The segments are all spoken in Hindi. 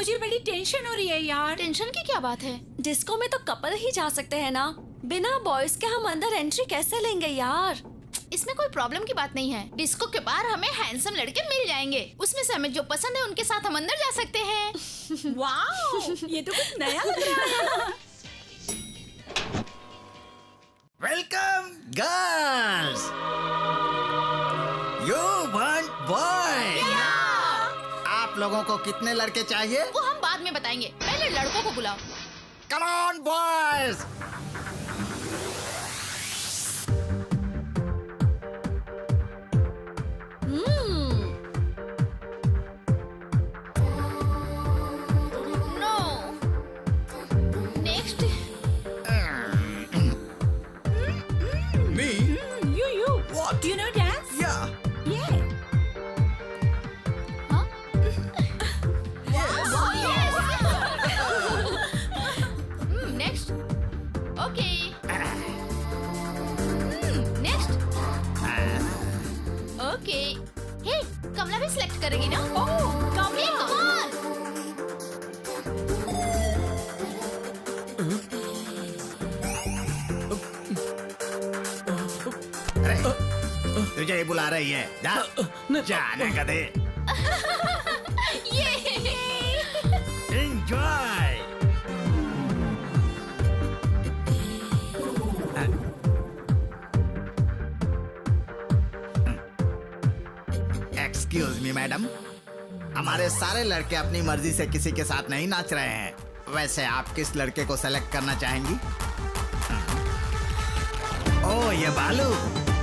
मुझे बड़ी टेंशन हो रही है यार। टेंशन की क्या बात है? डिस्को में तो कपल ही जा सकते हैं ना, बिना बॉयज के हम अंदर एंट्री कैसे लेंगे यार? इसमें कोई प्रॉब्लम की बात नहीं है। डिस्को के बाहर हमें हैंडसम लड़के मिल जाएंगे, उसमें से हमें जो पसंद है उनके साथ हम अंदर जा सकते हैं। वाओ, ये तो कुछ नया लग रहा है। Welcome girls, you want boy. आप लोगों को कितने लड़के चाहिए? वो हम बाद में बताएंगे, पहले लड़कों को बुलाओ। Come on boys. No next. Me? You. What? Do you know dance? Yeah. Yeah. हाँ? Next. Okay. Next. Okay. Hey, Kamla भी सिलेक्ट करेगी ना? Oh, come Hey, on. come on. तुझे ही बुला रही है, जा जाने का दे। ये एंजॉय। एक्सक्यूज मी मैडम, हमारे सारे लड़के अपनी मर्जी से किसी के साथ नहीं नाच रहे हैं। वैसे आप किस लड़के को सेलेक्ट करना चाहेंगी? ओ ये बालू,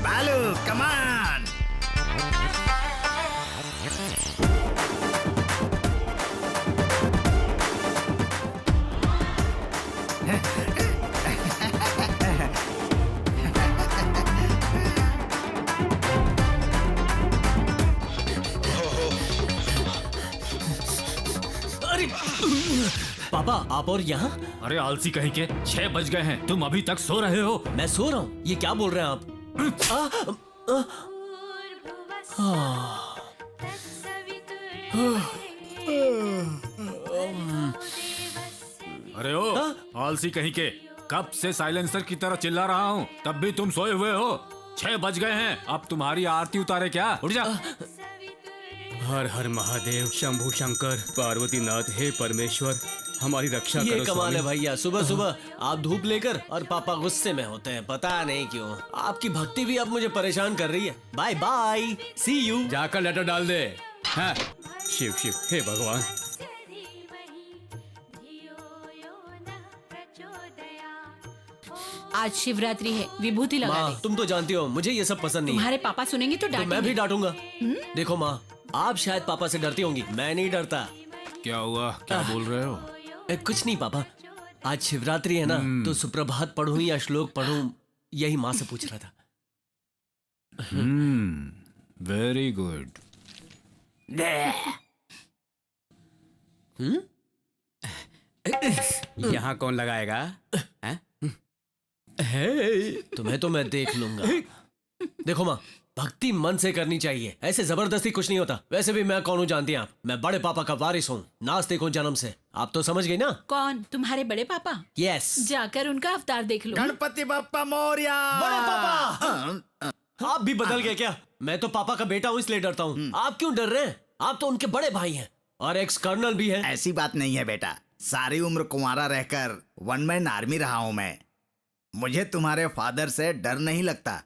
बालू कमान। पापा आप और यहाँ? अरे आलसी कहीं के, 6 बज गए हैं, तुम अभी तक सो रहे हो? मैं सो रहा हूँ, ये क्या बोल रहे हैं आप? अरे ओ आलसी कहीं के, कब से साइलेंसर की तरह चिल्ला रहा हूँ, तब भी तुम सोए हुए हो। 6 बज गए हैं, अब तुम्हारी आरती उतारे क्या? उठ जा। हर हर महादेव, शंभु शंकर, पार्वती नाथ, हे परमेश्वर हमारी रक्षा करो। ये कमाल है स्वामी। भैया, सुबह सुबह आप धूप लेकर और पापा गुस्से में होते हैं, पता नहीं क्यों। आपकी भक्ति भी अब मुझे परेशान कर रही है। Bye bye, see you. जाकर लेटर डाल दे। हाँ। शिव शिव, हे भगवान। आज शिवरात्रि है, विभूति लगा माँ दे। तुम तो जानती हो मुझे ये सब पसंद नहीं है। तुम्हारे पापा सुनेंगे तो तो मैं डांटेंगे। भी डांटूंगा। देखो माँ, आप शायद पापा से डरती होंगी, मैं नहीं डरता। क्या हुआ, क्या बोल रहे हो? कुछ नहीं पापा, आज शिवरात्रि है ना, तो सुप्रभात पढ़ूं या श्लोक पढ़ूं, यही माँ से पूछ रहा था। Very good. यहाँ कौन लगाएगा? हैं? तुम्हें तो मैं देख लूंगा। देखो माँ, भक्ति मन से करनी चाहिए, ऐसे जबरदस्ती कुछ नहीं होता। वैसे भी मैं कौन हूँ जानती हैं आप? मैं बड़े पापा का वारिस हूँ, नास्तिक हूँ जन्म से। आप तो समझ गई ना? कौन? तुम्हारे बड़े पापा? यस। जाकर उनका अवतार देख लो। गणपति बप्पा मोरया। बड़े पापा, आप भी बदल गए क्या? मैं तो पापा का बेटा हूँ इसलिए डरता हूँ। आप क्यों डर रहे हैं? आप तो उनके बड़े भाई हैं और एक्स कर्नल भी हैं। ऐसी बात नहीं है बेटा, सारी उम्र कुंवारा रहकर 1 मैन आर्मी रहा हूं मैं। मुझे तुम्हारे फादर से डर नहीं लगता।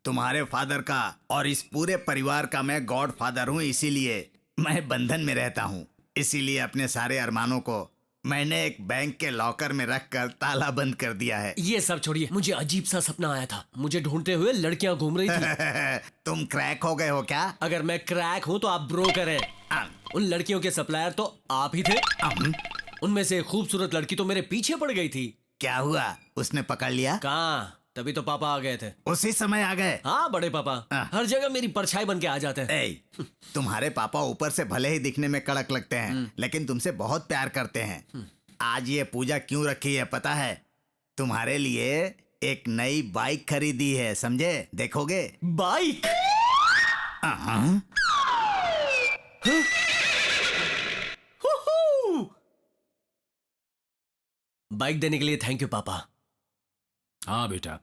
तुम्हारे फादर का और इस पूरे परिवार का मैं गॉड फादर हूं, इसीलिए मैं बंधन में रहता हूं। इसीलिए अपने सारे अरमानों को मैंने एक बैंक के लॉकर में रखकर ताला बंद कर दिया है। ये सब छोड़िए, मुझे अजीब सा सपना आया था। मुझे ढूंढते हुए लड़कियां घूम रही थी। तुम क्रैक हो गए हो क्या? अगर मैं क्रैक हूँ तो आप ब्रोकर हैं। उन लड़कियों के सप्लायर तो आप ही थे। उनमें से खूबसूरत लड़की तो मेरे पीछे पड़ गई थी। क्या हुआ, उसने पकड़ लिया? कहाँ, तभी तो पापा आ गए थे। उसी समय आ गए? हाँ बड़े पापा हर जगह मेरी परछाई बन के आ जाते हैं। ए, तुम्हारे पापा ऊपर से भले ही दिखने में कड़क लगते हैं, लेकिन तुमसे बहुत प्यार करते हैं। आज ये पूजा क्यों रखी है पता है? तुम्हारे लिए एक नई बाइक खरीदी है, समझे? देखोगे? बाइक? बाइक देने के लिए थैंक यू पापा। हाँ बेटा,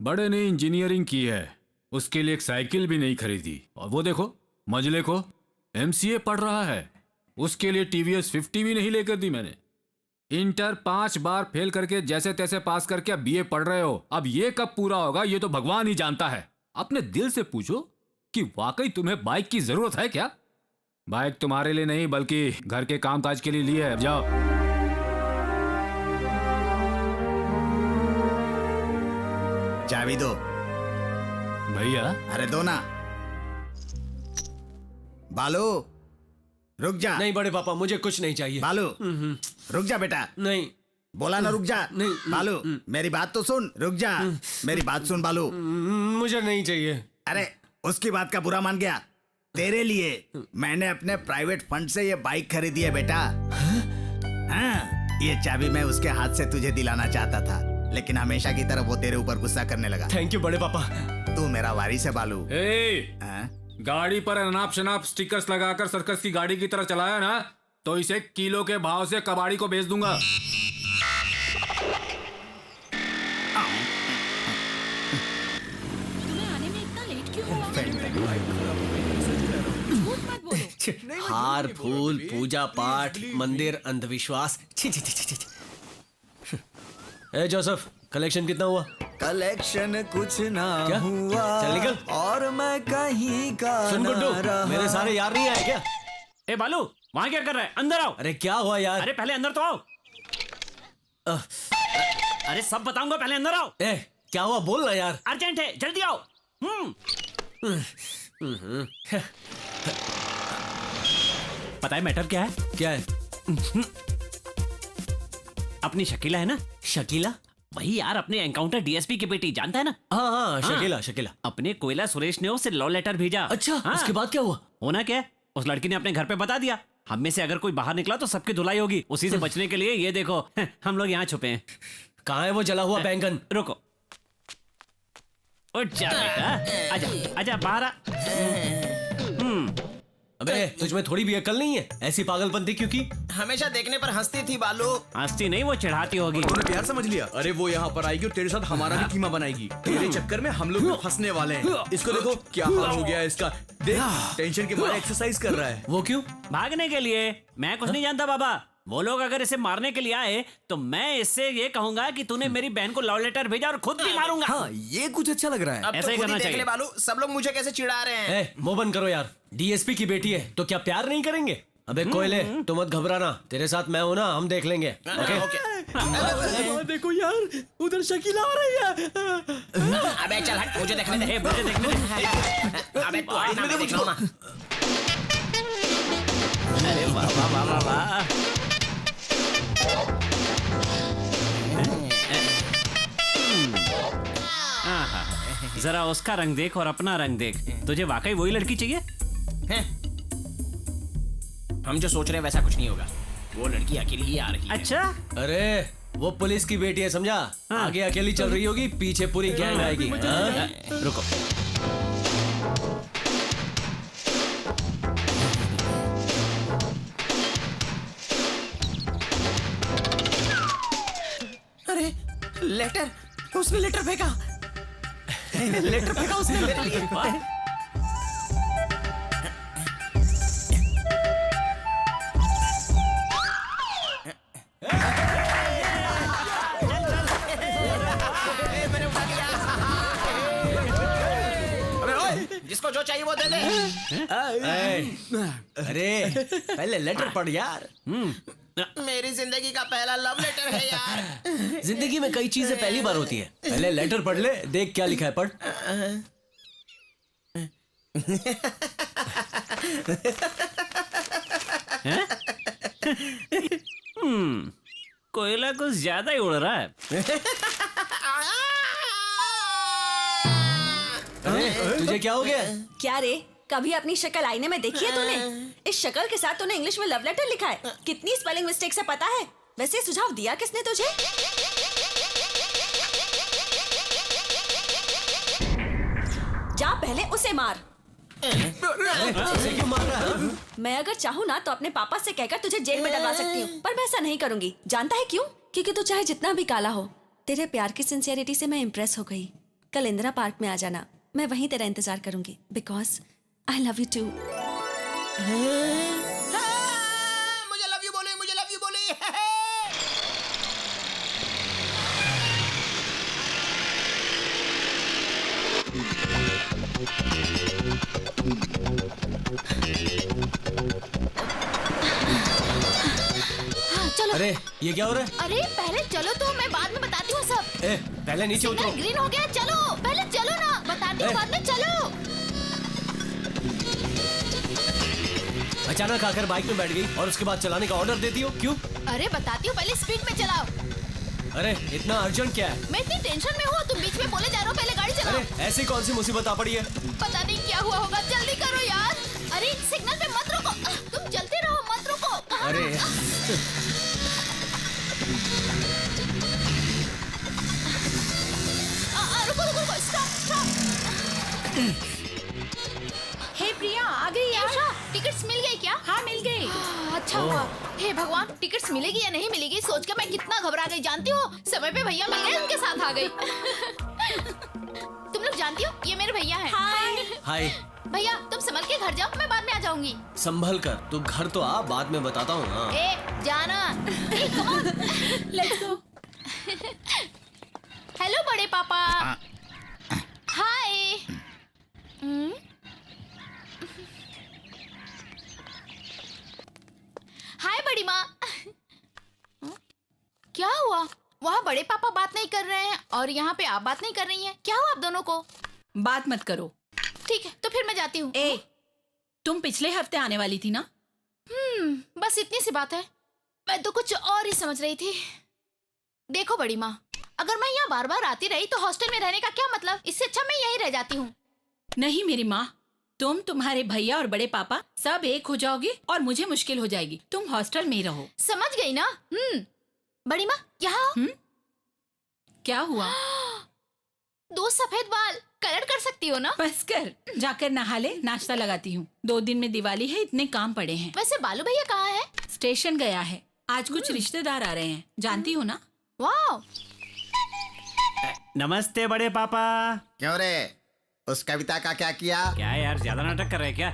बड़े ने इंजीनियरिंग की है, उसके लिए एक साइकिल भी नहीं खरीदी। और वो देखो मजले को MCA पढ़ रहा है, उसके लिए TVS 50 भी नहीं लेकर दी मैंने। इंटर 5 बार फेल करके जैसे तैसे पास करके अब BA पढ़ रहे हो। अब ये कब पूरा होगा ये तो भगवान ही जानता है। अपने दिल से पूछो कि वाकई तुम्हें बाइक की जरूरत है क्या? बाइक तुम्हारे लिए नहीं बल्कि घर के कामकाज के लिए ली है। अब जाओ। चाबी दो भैया अरे दो ना। बालू रुक जा। नहीं बड़े पापा, मुझे कुछ नहीं चाहिए। बालू रुक जा बेटा। नहीं बोला ना रुक जा। नहीं। बालू मेरी बात तो सुन। रुक जा, मेरी बात सुन बालू। मुझे नहीं चाहिए। अरे उसकी बात का बुरा मान गया। तेरे लिए मैंने अपने प्राइवेट फंड से ये बाइक खरीदी है बेटा। हाँ, ये चाबी मैं उसके हाथ से तुझे दिलाना चाहता था, लेकिन हमेशा की तरह वो तेरे ऊपर गुस्सा करने लगा। थैंक यू बड़े पापा। तू मेरा वारिस है बालू। ए, गाड़ी पर अनाप शनाप स्टिकर्स लगाकर सर्कस की गाड़ी की तरह चलाया ना तो इसे किलो के भाव से कबाड़ी को बेच दूंगा। तुम्हें आने में इतना लेट क्यों हुआ? झूठ मत बोलो। हार फूल पूजा पाठ मंदिर अंधविश्वास। छी छी छी छी छी। ए जोसेफ, कलेक्शन कितना हुआ? कलेक्शन कुछ ना क्या? हुआ। चल निकल। और मैं कहीं का सुन गुड्डू, मेरे सारे यार नहीं आए क्या? ए बालू, वहाँ क्या कर रहा है? अंदर आओ। अरे क्या हुआ यार? अरे पहले अंदर तो आओ। अरे सब बताऊंगा, पहले अंदर आओ। ए क्या हुआ बोल ना यार। अर्जेंट है, जल्दी आओ। पता है मैटर क्या है? क्या है? अपनी शकीला है ना, शकीला? वही यार, अपने एनकाउंटर DSP की बेटी, जानता है ना? हाँ हाँ शकीला शकीला। अपने कोयला सुरेश ने उसे लव लेटर भेजा। अच्छा हाँ। उसके बाद क्या हुआ? होना क्या है, उस लड़की ने अपने घर पे बता दिया। हम में से अगर कोई बाहर निकला तो सबकी धुलाई होगी। उसी से बचने के लिए ये देखो हम लोग यहाँ छुपे हैं। कहाँ है वो जला हुआ बैंगन? रुको, उठ जा बेटा, आजा आजा बाहर आ। अबे तुझमें थोड़ी भी अकल नहीं है? ऐसी पागलपंती क्यों की? हमेशा देखने पर हंसती थी बालू। हंसती नहीं, वो चिढ़ाती होगी। तूने प्यार समझ लिया। अरे वो यहाँ पर आएगी और तेरे साथ हमारा भी कीमा बनाएगी। तेरे चक्कर में हम लोग भी फंसने वाले हैं। इसको देखो क्या हाल हो गया है इसका। देख टेंशन के मारे एक्सरसाइज कर रहा है। वो क्यों? भागने के लिए। मैं कुछ नहीं जानता बाबा। वो लोग अगर इसे मारने के लिए आए तो मैं इससे ये कहूंगा कि तूने मेरी बहन को लव लेटर भेजा और खुद भी मारूंगा। हाँ ये कुछ अच्छा लग रहा है। अब ऐसा तो ही खुद करना ही देख चाहिए। ले बालू, सब लोग मुझे कैसे चिढ़ा रहे हैं। ए मुंह बंद करो यार। DSP की बेटी है तो क्या प्यार नहीं करेंगे? अबे कोयले तू मत घबराना, तेरे साथ मैं हूं ना, हम देख लेंगे। ओके? देखो यार उधर शकीला आ रही है। अबे चल हट, मुझे देखने दे। मुझे देखने दे। अबे तू हट ना, मैं देख रहा हूं ना। अरे वाह वाह वाह वाह वाह। जरा उसका रंग देख और अपना रंग देख। तुझे वाकई वही लड़की चाहिए? हम जो सोच रहे हैं वैसा कुछ नहीं होगा। वो लड़की अकेली ही आ रही है। अच्छा, अरे वो पुलिस की बेटी है समझा। आगे अकेली चल रही होगी, पीछे पूरी गैंग आएगी। हाँ? रुको। अरे लेटर, उसने लेटर फेंका। लेटर फेंका उसने मेरे लिए। जिसको जो चाहिए वो दे दे। अरे पहले लेटर पढ़ यार। मेरी जिंदगी का पहला लव लेटर है यार। जिंदगी में कई चीजें पहली बार होती है। पहले लेटर पढ़ ले, देख क्या लिखा है, पढ़। कोयला कुछ ज्यादा ही उड़ रहा है। अरे तुझे क्या हो गया? क्या रे, कभी अपनी शक्ल आईने में देखी है तूने? इस शक्ल के साथ तूने इंग्लिश में लव लेटर लिखा है। कितनी स्पेलिंग मिस्टेक्स है पता है? वैसे सुझाव दिया किसने तुझे? जा पहले उसे मार। उसे क्यों मार रहा है? मैं अगर चाहूँ ना तो अपने पापा से कहकर तुझे जेल में डलवा सकती हूँ, पर मैं ऐसा नहीं करूंगी। जानता है क्यों? क्योंकि तू चाहे जितना भी काला हो, तेरे प्यार की सिंसियरिटी से मैं इम्प्रेस हो गई। कल इंदिरा पार्क में आ जाना, मैं वहीं तेरा इंतजार करूंगी, because I love you too. मुझे लव यू बोली, मुझे लव यू बोली। चलो। अरे ये क्या हो रहा है? अरे पहले चलो तो मैं बाद में बताती हूँ सब। ए, पहले नीचे सिग्नल उतरो। ग्रीन हो गया, चलो पहले चलो ना, बताती हूँ बाद में, चलो। अचानक आकर बाइक में बैठ गई और उसके बाद चलाने का ऑर्डर देती हो, क्यों? अरे बताती हूँ, पहले स्पीड में चलाओ। अरे इतना अर्जेंट क्या है? मैं इतनी टेंशन में हूँ, तुम बीच में बोले जा रहे हो, पहले गाड़ी चलाओ। अरे ऐसी कौन सी मुसीबत आ पड़ी है? पता नहीं क्या हुआ होगा, जल्दी करो यार। अरे सिग्नल पे मत रुको, तुम चलते रहो, मत रुको। अरे रुको रुको रुको, स्टॉप स्टॉप। हे प्रिया, आ गई यार। टिकट्स मिल गई क्या? हाँ मिल गई। अच्छा हुआ। हे भगवान, टिकट्स मिलेगी या नहीं मिलेगी सोच के मैं कितना घबरा गई, जानती हो? समय पे भैया मिल गए, उनके साथ आ गई। तुम लोग जानती हो ये मेरे भैया हैं। हाय। भैया तुम संभल के घर जाओ, मैं बाद में आ जाऊंगी। संभल कर, तू घर तो आ, बाद में बताता हूँ। हाँ। ए जाना। Let's go. हेलो बड़े पापा। हाय। हाय बड़ी माँ। क्या हुआ? वहाँ बड़े पापा बात नहीं कर रहे हैं और यहाँ पे आप बात नहीं कर रही हैं, क्या हुआ आप दोनों को? बात मत करो। ठीक है तो फिर मैं जाती हूँ। ए, तुम पिछले हफ्ते आने वाली थी ना? बस इतनी सी बात है, मैं तो कुछ और ही समझ रही थी। देखो बड़ी माँ, अगर मैं यहाँ बार बार आती रही तो हॉस्टल में रहने का क्या मतलब? इससे अच्छा मैं यहीं रह जाती हूँ। नहीं मेरी माँ, तुम, तुम्हारे भैया और बड़े पापा सब एक हो जाओगे और मुझे मुश्किल हो जाएगी। तुम हॉस्टल में ही रहो। समझ गई ना? बड़ी माँ यहाँ आओ। क्या हुआ? दो सफेद बाल, कलर कर सकती हो ना? बस कर, जाकर नहा ले, नाश्ता लगाती हूँ। 2 दिन में दिवाली है, इतने काम पड़े हैं। वैसे बालू भैया कहाँ है? स्टेशन गया है, आज कुछ रिश्तेदार आ रहे हैं, जानती हो ना? वाह। नमस्ते बड़े पापा। क्यों रे, उस कविता का क्या किया? क्या यार, ज्यादा नाटक कर रहे हैं क्या?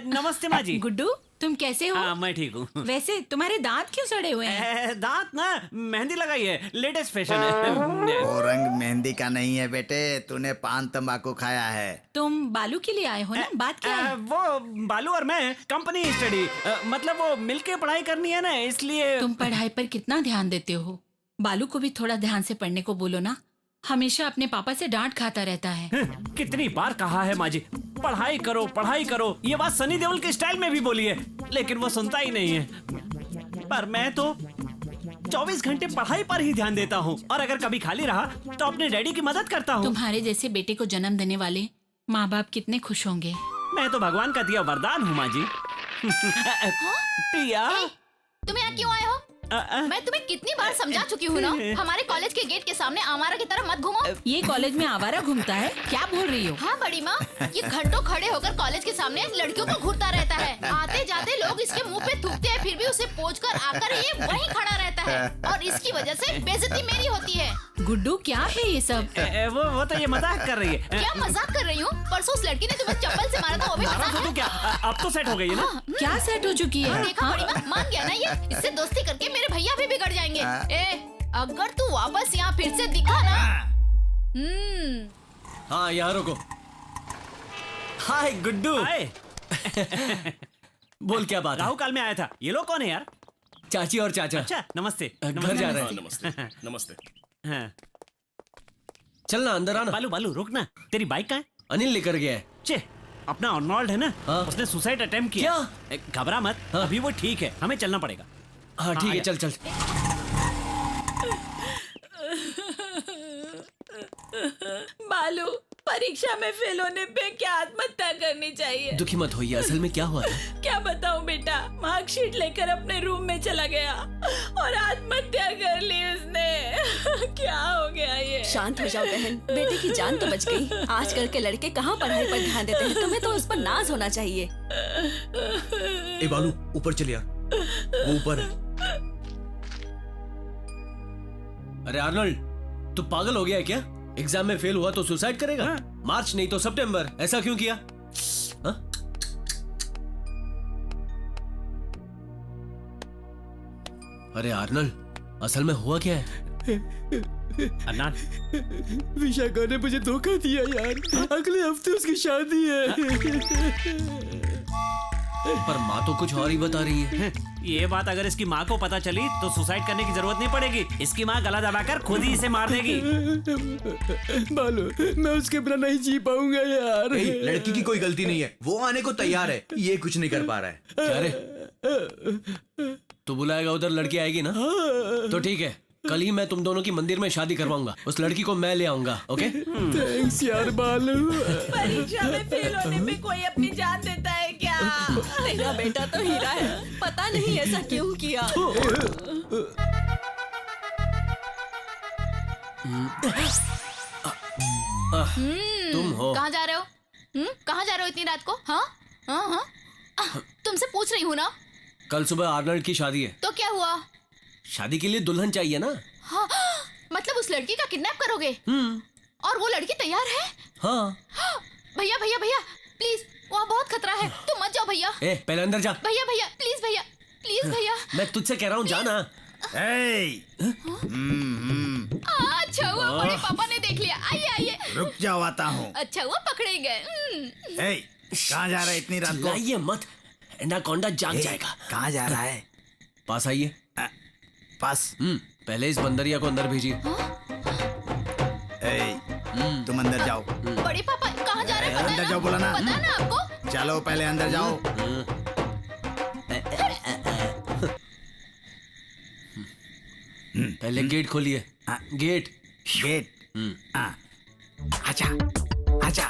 नमस्ते माँ जी। गुड्डू, तुम कैसे हो? हाँ मैं ठीक हूँ। वैसे तुम्हारे दांत क्यों सड़े हुए हैं? दांत ना, मेहंदी लगाई है, लेटेस्ट फैशन है। वो रंग मेहंदी का नहीं है बेटे, तूने पान तंबाकू खाया है। तुम बालू के लिए आए हो ना? बात क्या है? वो बालू और मैं कंपनी स्टडी, मतलब वो मिलके पढ़ाई करनी है ना, इसलिए। तुम पढ़ाई पर कितना ध्यान देते हो? बालू को भी थोड़ा ध्यान से पढ़ने को बोलो ना, हमेशा अपने पापा से डांट खाता रहता है। कितनी बार कहा है माँ जी, पढ़ाई करो पढ़ाई करो, ये बात सनी देओल के स्टाइल में भी बोली है, लेकिन वो सुनता ही नहीं है। पर मैं तो 24 घंटे पढ़ाई पर ही ध्यान देता हूँ, और अगर कभी खाली रहा तो अपने डैडी की मदद करता हूँ। तुम्हारे जैसे बेटे को जन्म देने वाले माँ बाप कितने खुश होंगे। मैं तो भगवान का दिया वरदान हूँ माँ जी। प्रिया, तुम यहाँ क्यों आए हो? मैं तुम्हें कितनी बार समझा चुकी हूँ ना, हमारे कॉलेज के गेट के सामने आवारा की तरह मत घूमो। ये कॉलेज में आवारा घूमता है? क्या बोल रही हो? हाँ बड़ी माँ, ये घंटों खड़े होकर कॉलेज के सामने लड़कियों को घूरता रहता है। आते जाते लोग इसके मुंह पे थूकते हैं, फिर भी उसे पोंछ कर आकर ये वहीं खड़ा रहता है, और इसकी वजह से बेइज्जती मेरी होती है। गुड्डू, क्या है ये सब? वो तो ये मजाक कर रही है। क्या मजाक कर रही हूँ? परसों उस लड़की ने तुम्हें चप्पल से मारा था, वो भी मजाक है? तो क्या अब तो सेट हो गई है ना? क्या सेट हो चुकी है? देखा बड़ी माँ, मान गया ना ये, इससे दोस्ती करके मेरे भैया भी बिगड़ जाएंगे। अगर तू वापस यहाँ फिर से दिखा ना। हाँ यहाँ रुको। हाय गुड्डू। हाय। बोल क्या बात है? राहु काल में आया था। ये लोग कौन है यार? चाची और चाचा। अच्छा नमस्ते। घर जा रहे हैं। नमस्ते नमस्ते। हाँ। चलना अंदर आना। बालू बालू रुक ना, तेरी बाइक कहाँ है? अनिल लेकर गया है। चे, अपना अर्नोल्ड है ना, हाँ? उसने सुसाइड अटेम्प्ट किया। घबरा मत, हाँ? अभी वो ठीक है, हमें चलना पड़ेगा। हाँ ठीक है, चल चल। बालू, परीक्षा में फेल होने पे क्या आत्महत्या करनी चाहिए? दुखी मत होइए, असल में क्या हुआ था? क्या बताऊं बेटा, मार्कशीट लेकर अपने रूम में चला गया और आत्महत्या कर ली उसने। क्या हो गया ये? शांत हो जाओ बहन, बेटे की जान तो बच गई। आजकल के लड़के कहाँ पढ़ाई पर ध्यान देते हैं, तुम्हें तो उस पर नाज होना चाहिए। ए बालू, ऊपर चल यार, वो ऊपर है। अरे आर्नल्ड, तू पागल हो गया है क्या? एग्जाम में फेल हुआ तो सुसाइड करेगा? मार्च नहीं तो सितंबर, ऐसा क्यों किया? हाँ? अरे आर्नल्ड, असल में हुआ क्या है? विशाखा ने मुझे धोखा दिया यार, अगले हफ्ते उसकी शादी है। पर माँ तो कुछ और ही बता रही है। ये बात अगर इसकी माँ को पता चली तो सुसाइड करने की जरूरत नहीं पड़ेगी। इसकी माँ गला दबाकर खुद ही इसे मार देगी। बालू, मैं उसके बिना नहीं जी पाऊंगा यार। ए, लड़की की कोई गलती नहीं है, वो आने को तैयार है, ये कुछ नहीं कर पा रहा है। क्या रे? तू बुलाएगा उधर, लड़की आएगी ना? तो ठीक है, कल ही मैं तुम दोनों की मंदिर में शादी करवाऊंगा। उस लड़की को मैं ले आऊंगा, ओके? थैंक्स यार बालू। परीक्षा में फेल होने पे कोई अपनी जान देता है क्या? तेरा बेटा तो हीरा है, पता नहीं ऐसा क्यों किया। तुम हो? कहाँ जा रहे हो? कहाँ जा रहे हो इतनी रात को? हाँ हाँ हाँ, तुमसे पूछ रही हूँ ना। कल सुबह आर्नल्ड की शादी है। तो क्या हुआ? शादी के लिए दुल्हन चाहिए ना? हाँ, मतलब उस लड़की का किडनैप करोगे? और वो लड़की तैयार है? हाँ। भैया भैया भैया, प्लीज, वहाँ बहुत खतरा है, तुम मत जाओ भैया। ए, पहले अंदर जा। भैया भैया, प्लीज भैया, प्लीज भैया। मैं तुझसे कह रहा हूँ, जाना। अच्छा हुआ बड़े पापा ने देख लिया। आइए आइए। रुक जाओ, आता हूँ। अच्छा हुआ पकड़े गए। कहाँ जा रहा है इतनी रात को? चिल्लाइए मत, एनाकोंडा जाग जाएगा। कहाँ जा रहा है? पास आइए। पास? पहले इस बंदरिया को अंदर भेजिए। तुम अंदर जाओ। बड़े पापा कहाँ जा रहे हैं? अंदर जाओ बोला ना। पता ना आपको? चलो पहले अंदर जाओ। पहले गेट खोलिए। गेट। गेट। आजा, आजा।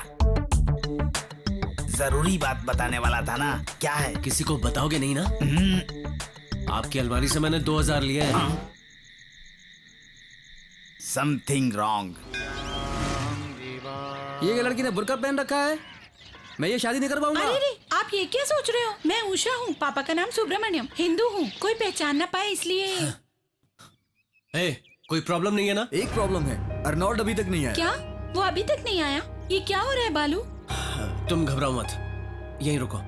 जरूरी बात बताने वाला था ना, क्या है? किसी को बताओगे नहीं ना? आपकी अलमारी से मैंने 2000 लिए हैं। Something wrong. ये लड़की ने बुर्का पहन रखा है, मैं ये शादी नहीं कर पाऊंगा। अरे रे, आप ये क्या सोच रहे हो? मैं उषा हूँ, पापा का नाम सुब्रमण्यम, हिंदू हूँ, कोई पहचान ना पाए इसलिए। कोई प्रॉब्लम नहीं है ना? एक प्रॉब्लम है, अर्नोल्ड अभी तक नहीं आया। क्या? वो अभी तक नहीं आया? ये क्या हो रहा है बालू? तुम घबराओ मत, यहीं रुको।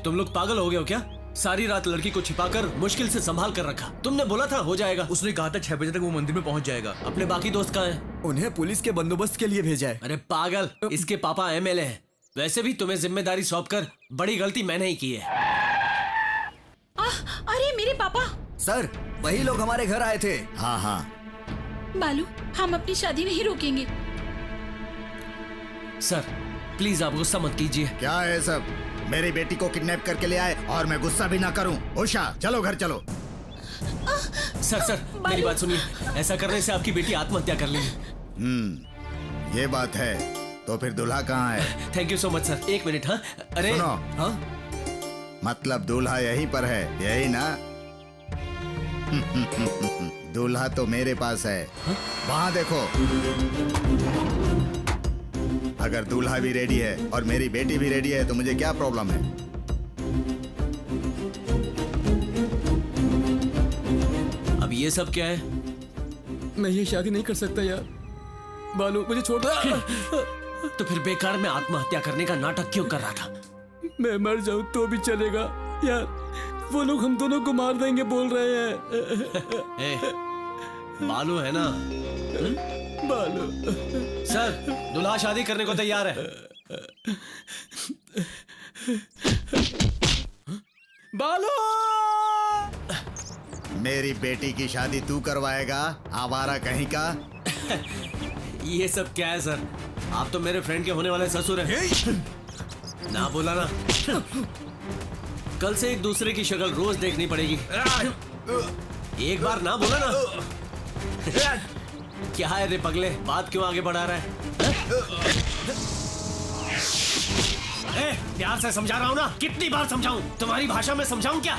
तुम लोग पागल हो गए हो क्या? सारी रात लड़की को छिपाकर मुश्किल से संभाल कर रखा। तुमने बोला था हो जाएगा। उसने कहा था 6 बजे तक वो मंदिर में पहुंच जाएगा। अपने बाकी दोस्त कहाँ हैं? उन्हें पुलिस के बंदोबस्त के लिए भेजा है। अरे पागल, इसके पापा MLA हैं। वैसे भी तुम्हें जिम्मेदारी सौंपकर बड़ी गलती मैंने ही की है। अरे मेरे पापा। सर, वही लोग हमारे घर आए थे। हाँ हाँ। बालू, हम अपनी शादी नहीं रोकेंगे। सर प्लीज आप गुस्सा मत कीजिए। क्या है सब? मेरी बेटी को किडनैप करके ले आए और मैं गुस्सा भी ना करूं। उषा, चलो घर चलो। सर मेरी बात सुनिए, ऐसा करने से आपकी बेटी आत्महत्या कर लेगी। ये बात है तो फिर दूल्हा कहाँ है? Thank you so much sir. 1 minute. हाँ अरे सुनो। हाँ? मतलब दूल्हा यहीं पर है, यही ना? दूल्हा तो मेरे पास है। वहाँ देखो। अगर दूल्हा भी रेडी है और मेरी बेटी भी रेडी है तो मुझे क्या प्रॉब्लम है? अब ये सब क्या है? मैं ये शादी नहीं कर सकता यार। बालू, मुझे छोड़ दो। तो फिर बेकार में आत्महत्या करने का नाटक क्यों कर रहा था? मैं मर जाऊं तो भी चलेगा यार, वो लोग हम दोनों को मार देंगे बोल रहे हैं। बालू है ना? बालू। सर, दूल्हा शादी करने को तैयार है। बालू! मेरी बेटी की शादी तू करवाएगा, आवारा कहीं का? ये सब क्या है सर? आप तो मेरे फ्रेंड के होने वाले ससुर हैं। ना बोला ना। कल से एक दूसरे की शक्ल रोज देखनी पड़ेगी। एक बार ना बोला ना। क्या है रे पगले, बात क्यों आगे बढ़ा रहा है? ए, प्यार से समझा रहा हूँ ना, कितनी बार समझाऊं? तुम्हारी भाषा में समझाऊं क्या?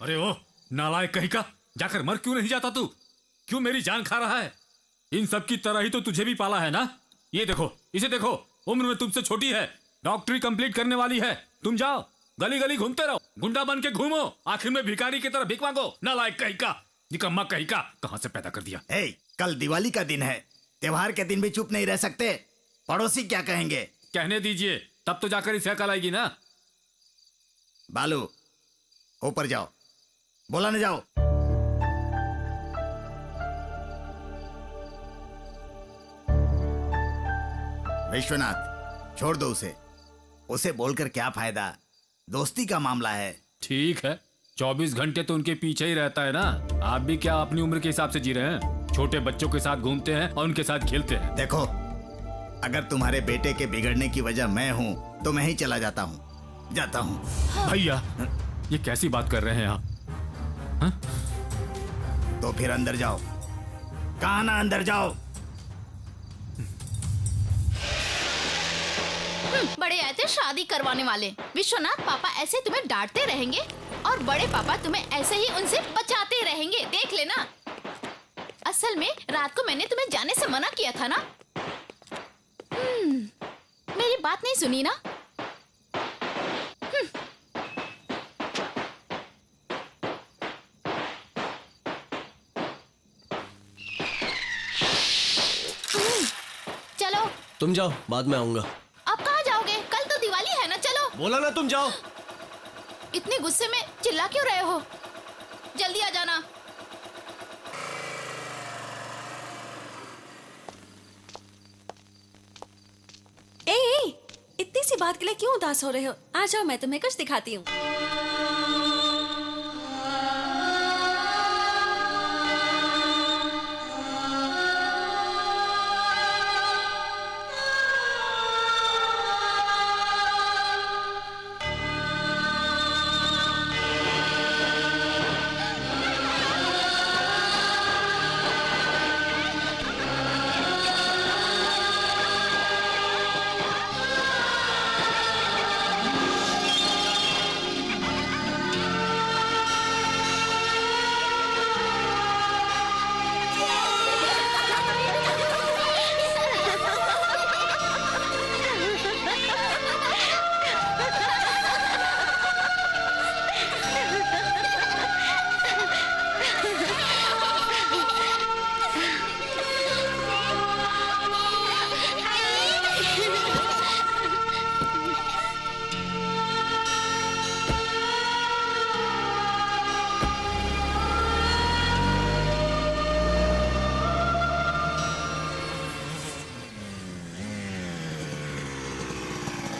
अरे ओ नालायक कहीं का, जाकर मर क्यों नहीं जाता तू? क्यों मेरी जान खा रहा है? इन सब की तरह ही तो तुझे भी पाला है ना। ये देखो, इसे देखो, उम्र में तुमसे छोटी है, डॉक्टरी कंप्लीट करने वाली है। तुम जाओ गली गली घूमते रहो, गुंडा बन के घूमो, आखिर में भिखारी की तरह भीख मांगो। नालायक कहीं का, निकम्मा कहीं का, कहां से पैदा कर दिया? हे, कल दिवाली का दिन है, त्योहार के दिन भी चुप नहीं रह सकते। पड़ोसी क्या कहेंगे? कहने दीजिए, तब तो जाकर इसे अकल आएगी ना। बालू, ऊपर जाओ, बोला न जाओ। विश्वनाथ, छोड़ दो उसे। उसे बोलकर क्या फायदा, दोस्ती का मामला है। ठीक है, 24 घंटे तो उनके पीछे ही रहता है ना। आप भी क्या अपनी उम्र के हिसाब से जी रहे हैं? छोटे बच्चों के साथ घूमते हैं और उनके साथ खेलते हैं। देखो, अगर तुम्हारे बेटे के बिगड़ने की वजह मैं हूँ तो मैं ही चला जाता हूँ। भैया, ये कैसी बात कर रहे हैं आप? तो फिर अंदर जाओ। कहा ना अंदर जाओ। बड़े आए थे शादी करवाने वाले। विश्वनाथ, पापा ऐसे तुम्हें डांटते रहेंगे और बड़े पापा तुम्हें ऐसे ही उनसे बचाते रहेंगे, देख लेना। असल में रात को मैंने तुम्हें जाने से मना किया था ना। मेरी बात नहीं सुनी ना। चलो। तुम जाओ, बाद में आऊंगा। अब कहाँ जाओगे? कल तो दिवाली है ना, चलो। बोला ना तुम जाओ। इतने गुस्से में चिल्ला क्यों रहे हो? जल्दी आ जाना। ए, इतनी सी बात के लिए क्यों उदास हो रहे हो? आ जाओ, मैं तुम्हें कुछ दिखाती हूँ।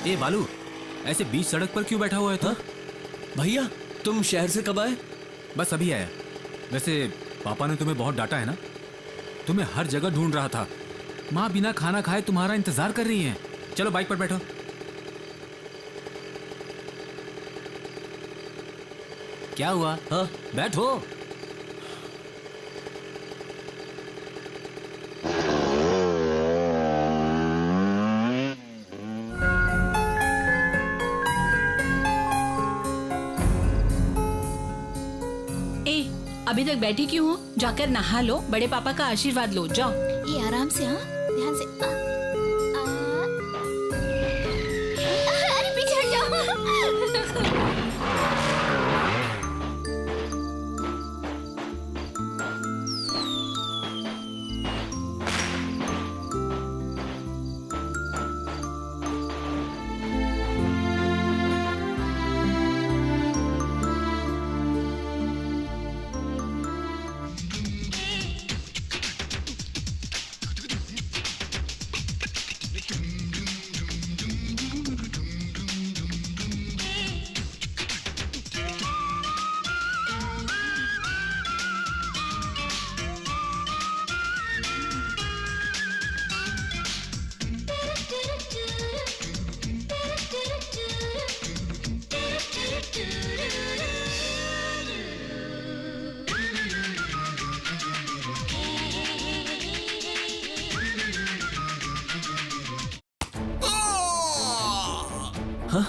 ए बालू, ऐसे बीच सड़क पर क्यों बैठा हुआ है तू? भैया, तुम शहर से कब आए? बस अभी आया। वैसे पापा ने तुम्हें बहुत डांटा है ना? तुम्हें हर जगह ढूंढ रहा था। माँ बिना खाना खाए तुम्हारा इंतजार कर रही है। चलो बाइक पर बैठो। क्या हुआ? हाँ, बैठो। अभी तक बैठी क्यों हो? जाकर नहा लो, बड़े पापा का आशीर्वाद लो, जाओ। ये आराम से, हाँ, ध्यान से। अरे पीछे हट जाओ। चल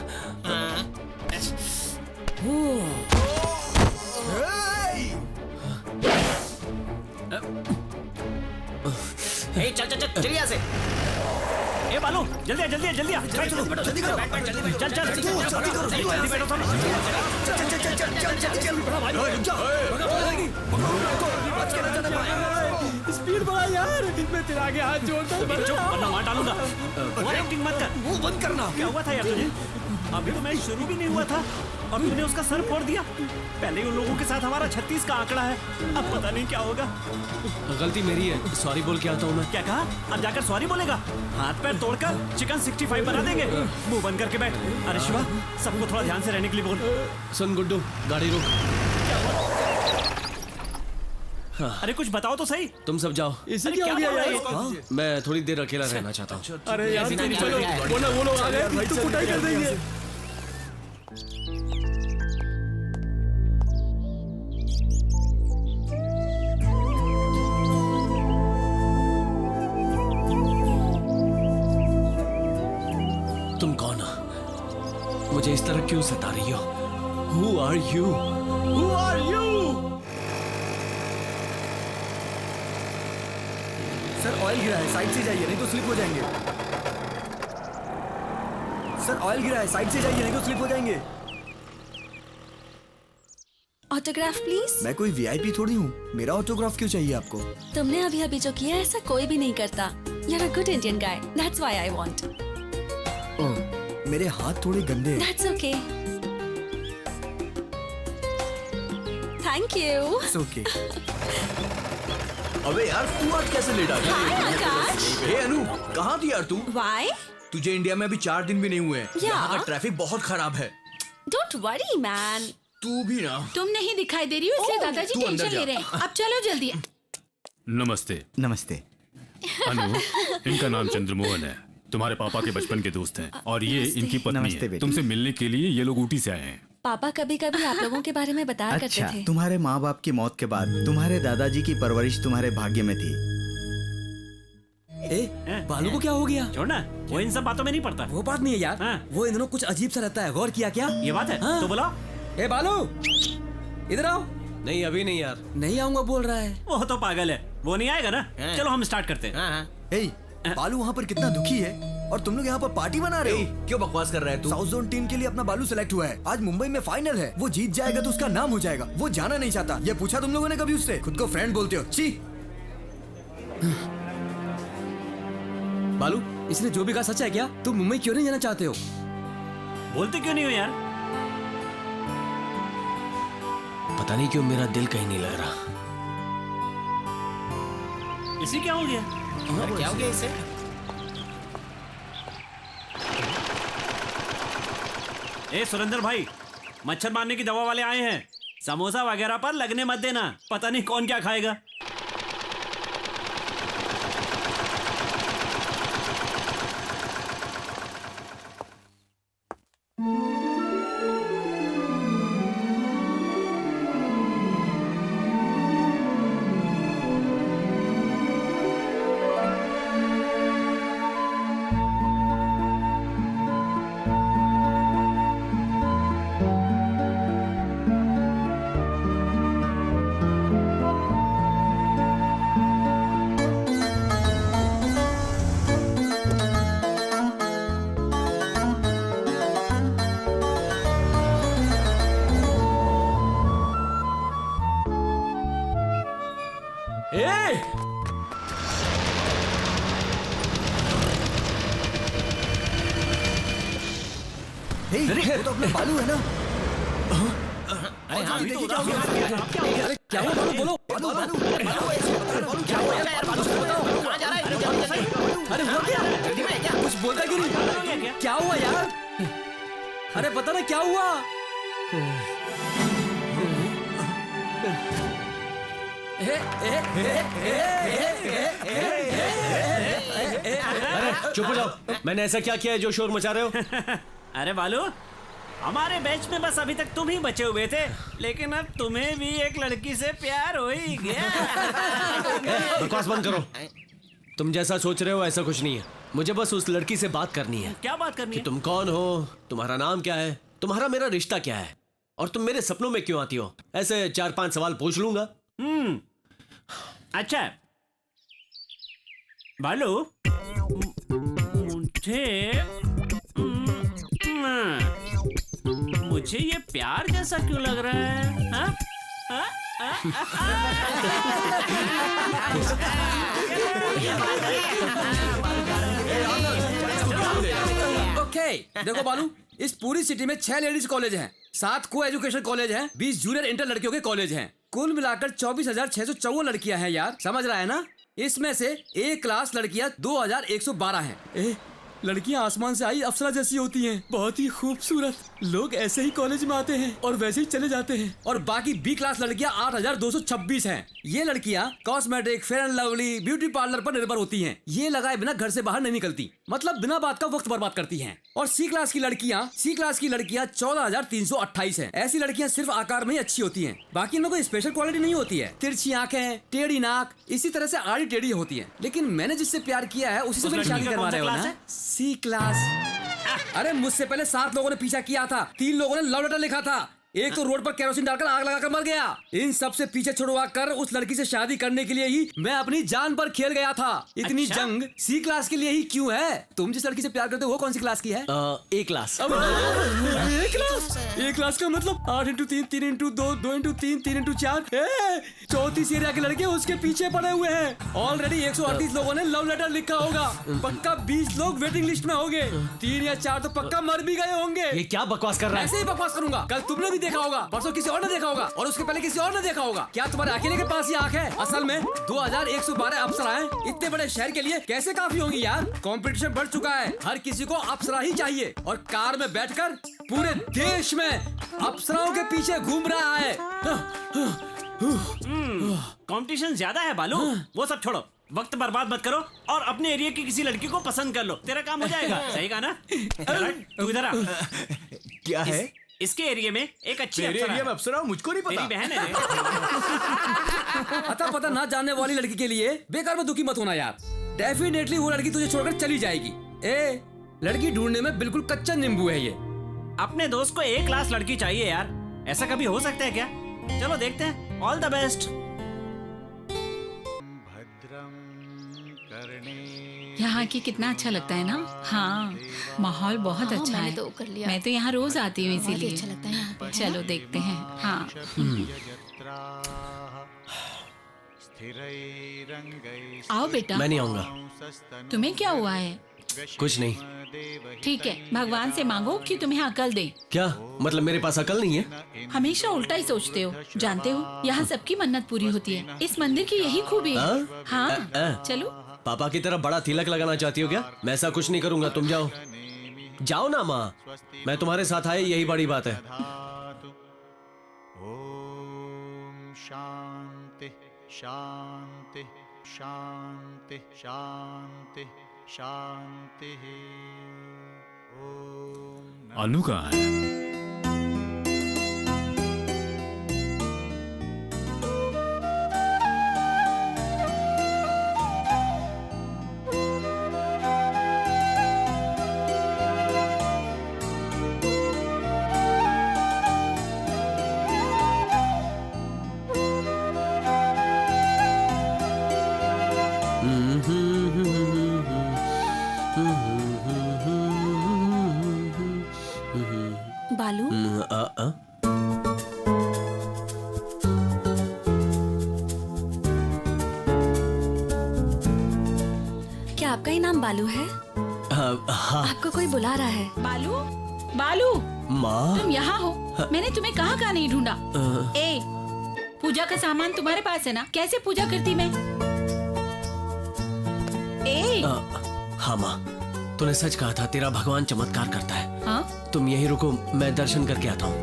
चल चल चल यहाँ से। ए बालू जल्दी आ, जल्दी आ, जल्दी आ। जल्दी करो। चल चल जल्दी बैठो सब। स्पीड बढ़ा यार, मैं तेरे आगे हाथ जोड़ता हूँ। चुप वरना मार डालूंगा। ओवर एक्टिंग मत कर। मुंह बंद करना। क्या हुआ था यार तुझे? अभी तो मैच शुरू भी नहीं हुआ था और तूने उसका सर फोड़ दिया। पहले ही उन लोगों के साथ हमारा 36 का आंकड़ा है, अब पता नहीं क्या होगा। गलती मेरी है, सॉरी बोल के आता हूँ मैं। क्या कहा? अब जाकर सॉरी बोलेगा? हाथ पैर तोड़कर चिकन 65 बना देंगे। मुंह बंद करके बैठ। अरे शिवा, सबको थोड़ा ध्यान से रहने के लिए बोल। सुन गुड्डू, गाड़ी रोक। अरे कुछ बताओ तो सही। तुम सब जाओ। इसे अरे क्या हो क्या गया बोल यार? रहा है? मैं थोड़ी देर अकेला रहना चाहता हूँ। अरे यार तुम चलो, वरना वो लोग आ गए तो कुटाई कर देंगे। तुम कौन हो? मुझे इस तरह क्यों सता रही हो? Who are you? Who are you? Sir oil गिरा है, साइड से जाइए नहीं तो स्लिप हो जाएंगे। सर ऑयल गिरा है, साइड से जाइए नहीं तो स्लिप हो जाएंगे। Autograph please. मैं कोई वीआईपी थोड़ी हूँ, मेरा ऑटोग्राफ क्यों चाहिए आपको? तुमने अभी अभी जो किया ऐसा कोई भी नहीं करता। You're a good Indian guy. That's why I want. ओह, मेरे हाथ थोड़े गंदे हैं। That's okay. Thank you. It's okay. अबे यार तू आज कैसे लेट आ गया? Hi Akash. हे अनु, कहाँ थी यार तू? Why? तुझे इंडिया में अभी 4 दिन भी नहीं हुए हैं। Yeah. यहाँ का ट्रैफिक बहुत खराब है। Don't worry, man. तू भी ना। तुम नहीं दिखाई दे रही हो इसलिए दादाजी तू अंदर टेंशन जा। ले रहे हैं। अब चलो जल्दी। नमस्ते। नमस्ते। अनु, इनका नाम चंद्रमोहन है। तुम्हारे पापा के बचपन के दोस्त हैं और ये नमस्ते। इनकी पत्नी नमस्ते है। बेटी। तुमसे मिलने के लिए ये लोग ऊटी से आए हैं। पापा कभी कभी आप लोगों के बारे में बताया अच्छा, करते थे। तुम्हारे माँ बाप की मौत के बाद तुम्हारे दादाजी की परवरिश तुम्हारे भाग्य में थी। बालू को क्या हो गया? छोड़ना, वो इन सब बातों में नहीं पड़ता। वो बात नहीं है यार, हाँ। वो इन दिनों कुछ अजीब सा रहता है, गौर किया क्या? ये बात है हाँ। तो बुलाओ। ए बालू, इधर आओ। नहीं अभी नहीं यार। नहीं आऊंगा बोल रहा है। वो तो पागल है, वो नहीं आएगा ना। चलो हम स्टार्ट करते हैं। ए, बालू वहाँ पर कितना दुखी है और तुम लोग यहाँ पर पार्टी बना रहे ए, हो। क्यों बकवास कर रहा है तू? साउथ जोन टीम के लिए अपना बालू सेलेक्ट हुआ है। आज मुंबई में फाइनल है, वो जीत जाएगा तो उसका नाम हो जाएगा। वो जाना नहीं चाहता। ये पूछा तुम लोगों ने कभी उससे? खुद को फ्रेंड बोलते हो। छी। बालू, इसने जो भी कहा सच है क्या? तुम मुंबई क्यों नहीं जाना चाहते हो? बोलते क्यों नहीं हो यार? पता नहीं क्यों मेरा दिल कहीं नहीं लग रहा। इसी क्या हो गया? क्या हो गया इसे? ए सुरेंद्र भाई, मच्छर मारने की दवा वाले आए हैं। समोसा वगैरह पर लगने मत देना, पता नहीं कौन क्या खाएगा। हे, वो तो अपना बालू है ना? अरे हाँ, देखिए क्या हो गया? अरे क्या हुआ बालू? बोलो। बालू बालू बालू क्या हुआ यार? बालू बताओ। कहाँ जा रहा है? जल्दी से। अरे हुआ क्या? जल्दी में क्या? कुछ बोलता क्यों नहीं? क्या हुआ यार? अरे पता ना क्या हुआ? अरे चुप हो जाओ। मैंने ऐसा क्या किया है जो शोर मचा रहे हो? अरे बालू, हमारे बैच में बस अभी तक तुम ही बचे हुए थे, लेकिन अब तुम्हें भी एक लड़की से प्यार हो ही गया। बकवास बंद करो। तुम जैसा सोच रहे हो ऐसा कुछ नहीं है। मुझे बस उस लड़की से बात करनी है क्या बात करनी कि है? तुम कौन हो, तुम्हारा नाम क्या है, तुम्हारा मेरा रिश्ता क्या है, और तुम मेरे सपनों में क्यों आती हो। ऐसे 4-5 सवाल पूछ लूंगा। अच्छा बालू, मुझे ये प्यार जैसा क्यों लग रहा है? हाँ? हाँ? ओके देखो बालू, इस पूरी सिटी में 6 लेडीज कॉलेज हैं, 7 को एजुकेशन कॉलेज हैं, 20 जूनियर इंटर लड़कियों के कॉलेज हैं। कुल मिलाकर 24,654 लड़कियां हैं यार, समझ रहा है ना? इसमें से एक क्लास लड़कियां 2,112 हैं। लड़कियां आसमान से आई अप्सरा जैसी होती हैं, बहुत ही खूबसूरत। लोग ऐसे ही कॉलेज में आते हैं और वैसे ही चले जाते हैं। और बाकी बी क्लास लड़कियां 8,226 हैं। ये लड़कियां cosmetic, fair and lovely, beauty parlour पर निर्भर होती हैं। ये लगाए बिना घर से बाहर नहीं निकलती, मतलब बिना बात का वक्त बर्बाद करती हैं। और सी क्लास की लड़कियां 14,328 हैं। ऐसी लड़कियां सिर्फ आकार में ही अच्छी होती हैं, बाकी इनमें कोई स्पेशल क्वालिटी नहीं होती है। तिरछी आंखें, टेढ़ी नाक, इसी तरह से आड़ी टेढ़ी होती हैं। लेकिन मैंने जिससे प्यार किया है उसी से मेरी शादी करवा रहे हो ना? सी क्लास। अरे मुझसे पहले 7 लोगों ने पीछा किया था, 3 लोगों ने लव लेटर लिखा था, एक तो रोड पर केरोसिन डालकर आग लगाकर मर गया। इन सब से पीछे छुड़वा कर उस लड़की से शादी करने के लिए ही मैं अपनी जान पर खेल गया था। इतनी अच्छा? जंग सी क्लास के लिए ही क्यों है? तुम जिस लड़की से प्यार करते हो वो कौन सी क्लास की है? A class. ए क्लास का मतलब 8x3, 3x2, 2x3, 3x4। चौथी एरिया के लड़के उसके पीछे पड़े हुए हैं। ऑलरेडी 138 लोगों ने लव लेटर लिखा होगा, पक्का 20 लोग वेटिंग लिस्ट में होंगे, 3 या 4 तो पक्का मर भी गए होंगे। ये क्या बकवास कर रहा है? ऐसे ही बकवास करूंगा। कल तुमने भी देखा होगा, परसों किसी और ने देखा होगा, और उसके पहले किसी और ने देखा होगा। क्या तुम्हारे अकेले के पास ये आंख है? असल में 2,112 अप्सराएं इतने बड़े शहर के लिए कैसे काफी होंगी यार? कंपटीशन बढ़ चुका है, हर किसी को अप्सरा ही चाहिए, और कार में बैठकर पूरे देश में अप्सराओं के पीछे घूम रहा है। कंपटीशन ज्यादा है बालू, वो सब छोड़ो, वक्त बर्बाद मत करो और अपने एरिया की किसी लड़की को पसंद कर लो, तेरा काम हो जाएगा। सही कहा ना? तू इधर आ। क्या है? इसके एरिया में एक अच्छी तेरे अप्सरा एरिया में है। अप्सरा मुझको नहीं तेरी पता। बहन है। अता पता ना जानने वाली लड़की के लिए बेकार में दुखी मत होना यार। डेफिनेटली वो लड़की तुझे छोड़कर चली जाएगी। लड़की ढूंढने में बिल्कुल कच्चा नींबू है ये। अपने दोस्त को A क्लास लड़की चाहिए यार, ऐसा कभी हो सकता है क्या? चलो देखते हैं। All the best. यहाँ की कितना अच्छा लगता है ना? हाँ, माहौल बहुत अच्छा मैंने है। तो कर लिया। मैं तो यहाँ रोज आती हूँ बहुत ही इसीलिए। अच्छा लगता है यहाँ पे। चलो देखते हैं। हाँ, आओ बेटा। मैं नहीं आऊंगा। तुम्हें क्या हुआ है? कुछ नहीं। ठीक है, भगवान से मांगो कि तुम्हें अकल दे। क्या मतलब मेरे पास अकल नहीं है? हमेशा उल्टा ही सोचते हो। जानते हो, यहाँ सबकी मन्नत पूरी होती है। इस मंदिर की यही खूबी है। हाँ, चलो। पापा की तरह बड़ा तिलक लगाना चाहती हो क्या? मैं ऐसा कुछ नहीं करूंगा, तुम जाओ। जाओ ना माँ, मैं तुम्हारे साथ आए यही बड़ी बात है। शांति शांति शांति शांति शांति। अनु कहाँ है? बालू, क्या आपका ही नाम बालू है? हाँ आपको कोई बुला रहा है। बालू, बालू, माँ। तुम यहाँ हो? मैंने तुम्हें कहाँ नहीं ढूंढा। पूजा का सामान तुम्हारे पास है ना? कैसे पूजा करती मैं? हाँ माँ, तूने सच कहा था, तेरा भगवान चमत्कार करता है। हाँ? तुम यहीं रुको, मैं दर्शन करके आता हूँ।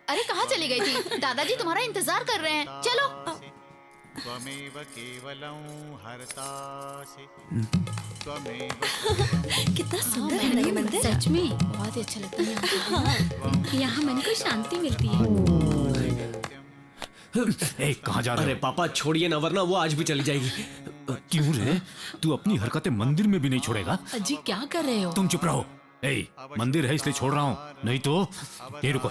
अरे कहाँ चली गई थी? दादाजी तुम्हारा इंतजार कर रहे हैं, चलो। त्वमेव केवलं हर्तासि कितना सुंदर है ना ये मंदिर। सच में बहुत ही अच्छा लगता है यहाँ पे। यहाँ मन को शांति मिलती है। ए, कहाँ जा रहे अरे हो? पापा छोड़िए ना, वरना वो आज भी चली जाएगी। क्यों रे? तू अपनी हरकतें मंदिर में भी नहीं छोड़ेगा? अजी क्या कर रहे हो? तुम चुप रहो। ए, मंदिर है इसलिए छोड़ रहा हूँ, नहीं तो यहीं रुको,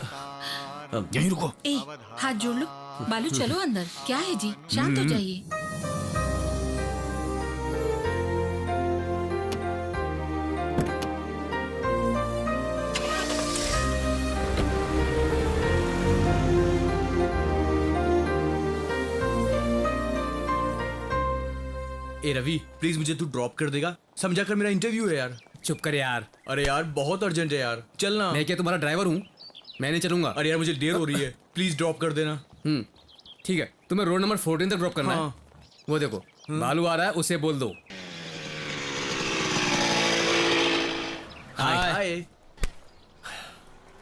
यहीं रुको। ए, हाथ जोड़ लो। बालू चलो अंदर। क्या है जी, शांत हो जाइए। ए रवि, प्लीज मुझे तू ड्रॉप कर देगा? समझा कर, मेरा इंटरव्यू है यार। चुप कर यार। अरे यार बहुत अर्जेंट है यार, चल ना। मैं क्या तुम्हारा ड्राइवर हूँ? मैं नहीं चलूंगा। अरे यार मुझे देर हो रही है, प्लीज ड्रॉप कर देना। ठीक है, तुम्हें रोड नंबर 14 तक ड्रॉप करना हाँ। है। वो देखो बालू आ रहा है, उसे बोल दो। हाय। हाय।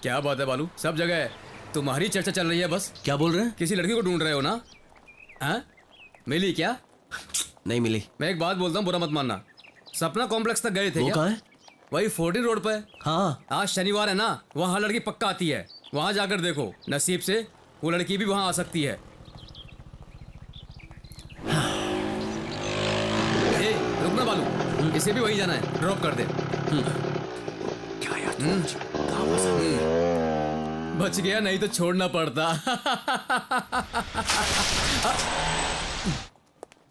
क्या बात है बालू, सब जगह है तुम्हारी चर्चा चल रही है बस। क्या बोल रहे हैं? किसी लड़की को ढूंढ रहे हो ना? हाँ, मिली क्या? नहीं मिली। मैं एक बात बोलता हूँ, बुरा मत मानना। सपना कॉम्प्लेक्स तक गए थे वो क्या? कहाँ है? वही 14 रोड पे। हाँ। आज शनिवार है ना, वहाँ लड़की पक्का आती है। वहाँ जाकर देखो, नसीब से वो लड़की भी वहाँ आ सकती है। ए, रुकना बालू, इसे भी वहीं जाना है, ड्रॉप कर दे। क्या यार बच गया, नहीं तो छोड़ना पड़ता।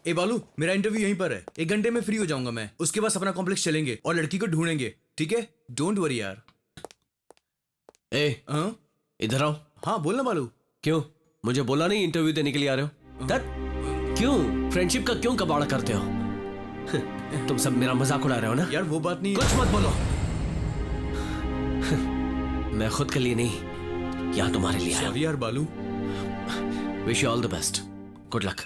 ए बालू, मेरा इंटरव्यू यहीं पर है, 1 घंटे में फ्री हो जाऊंगा मैं। उसके बाद अपना कॉम्प्लेक्स चलेंगे और लड़की को ढूंढेंगे, ठीक है? डोंट वरी यार। ए, हाँ इधर आओ। हाँ, बोलना बालू। क्यों? मुझे बोला नहीं इंटरव्यू देने के लिए आ रहे हो? दैट क्यों? फ्रेंडशिप का क्यों कबाड़ा करते हो? तुम सब मेरा मजाक उड़ा रहे हो ना? यार वो बात नहीं। कुछ मत बोलो। मैं खुद के लिए नहीं, यहाँ तुम्हारे लिए आया हूं। सॉरी यार बालू। Wish you all the best. Good luck.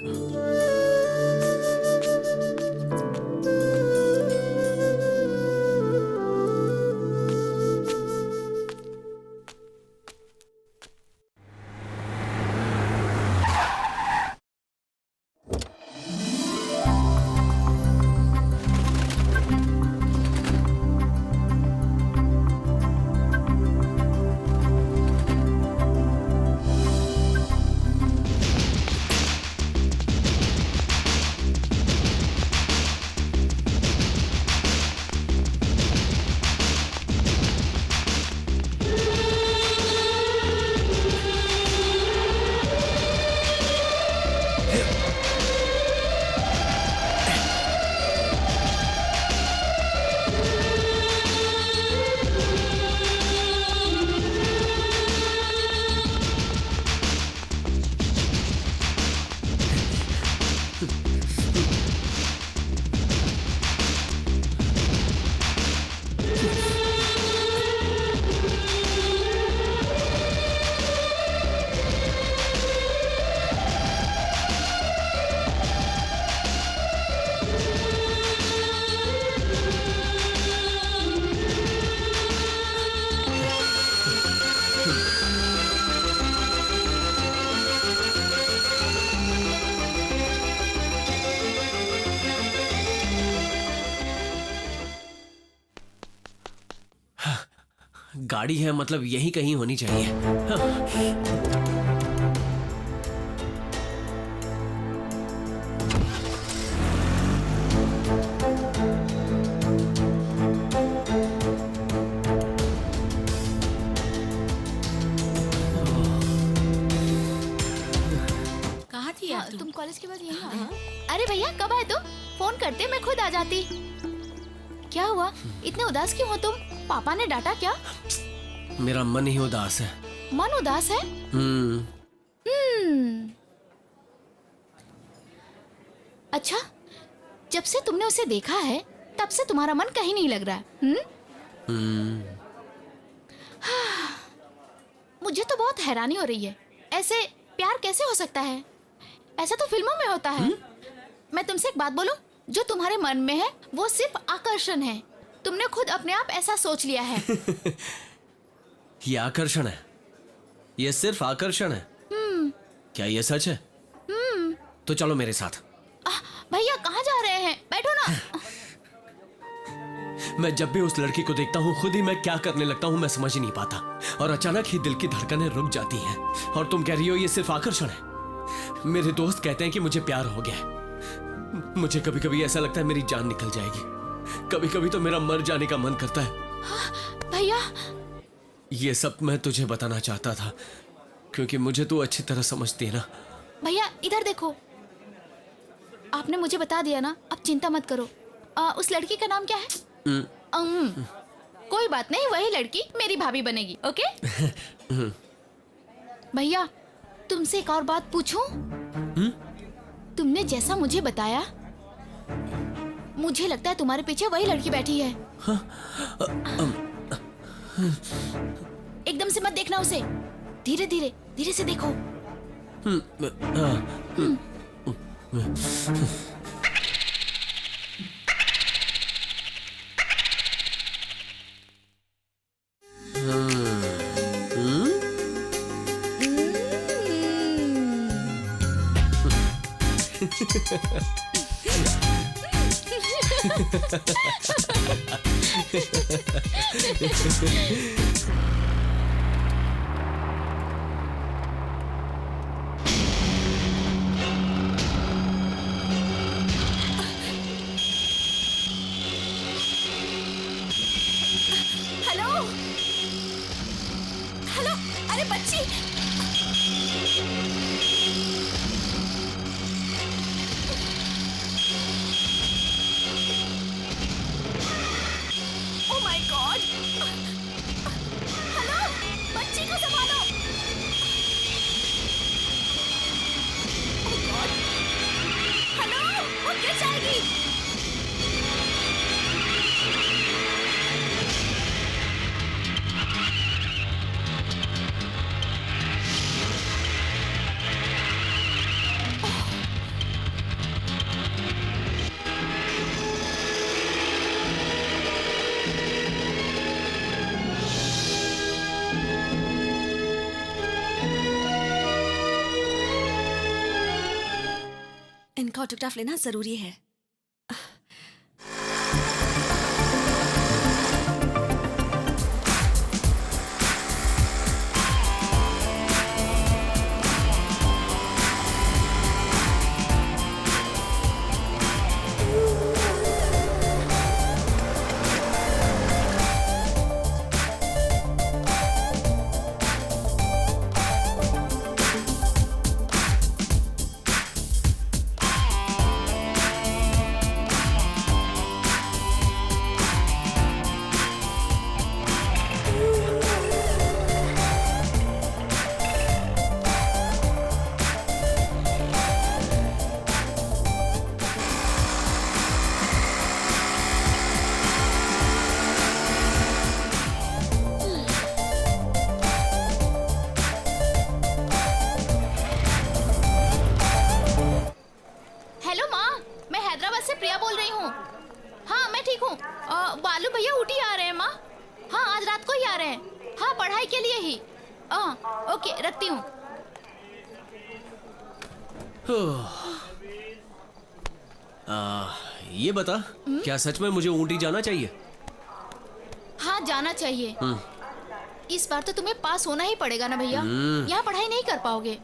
गाड़ी है मतलब यही कहीं होनी चाहिए। कहाँ थी यार तुम? तुम कॉलेज के बाद यहीं आए? अरे भैया कब आए तुम? फोन करते, मैं खुद आ जाती। क्या हुआ, इतने उदास क्यों हो तुम? पापा ने डांटा क्या? मेरा मन ही उदास है। मन उदास है? अच्छा, जब से तुमने उसे देखा है तब से तुम्हारा मन कहीं नहीं लग रहा है। मुझे तो बहुत हैरानी हो रही है, ऐसे प्यार कैसे हो सकता है? ऐसा तो फिल्मों में होता है। मैं तुमसे एक बात बोलूं, जो तुम्हारे मन में है वो सिर्फ आकर्षण है। तुमने खुद अपने आप ऐसा सोच लिया है। ये आकर्षण है, ये सिर्फ आकर्षण है। क्या ये सच है? तो चलो मेरे साथ। भैया कहाँ जा रहे हैं? बैठो ना। मैं जब भी उस लड़की को देखता हूँ खुद ही मैं क्या करने लगता हूँ मैं समझ ही नहीं पाता, और अचानक ही दिल की धड़कनें रुक जाती हैं। और तुम कह रही हो ये सिर्फ आकर्षण है? मेरे दोस्त कहते हैं कि मुझे प्यार हो गया है। मुझे कभी कभी ऐसा लगता है मेरी जान निकल जाएगी। कभी कभी तो मेरा मर जाने का मन करता है। भैया ये सब मैं तुझे बताना चाहता था क्योंकि मुझे तू अच्छी तरह समझती है ना। भैया इधर देखो, आपने मुझे बता दिया ना, अब चिंता मत करो। उस लड़की का नाम क्या है? कोई बात नहीं, वही लड़की मेरी भाभी बनेगी। ओके भैया तुमसे एक और बात पूछूं? तुमने जैसा मुझे बताया, मुझे लगता है तुम्हारे पीछे वही लड़की बैठी है। एकदम से मत देखना उसे, धीरे धीरे धीरे से देखो। हेलो हेलो, अरे बच्ची, ओह माय गॉड, हेलो, बच्ची को संभालो। ओह गॉड, हेलो, वो गिर जाएगी। इनका ऑटोग्राफ लेना जरूरी है। बालू भैया ऊटी आ रहे हैं माँ। हाँ आज रात को ही आ रहे हैं। हाँ पढ़ाई के लिए ही। ओके रखती हूँ। ये बता क्या सच में मुझे ऊटी जाना चाहिए? हाँ जाना चाहिए। इस बार तो तुम्हें पास होना ही पड़ेगा ना भैया। यहाँ पढ़ाई नहीं कर पाओगे,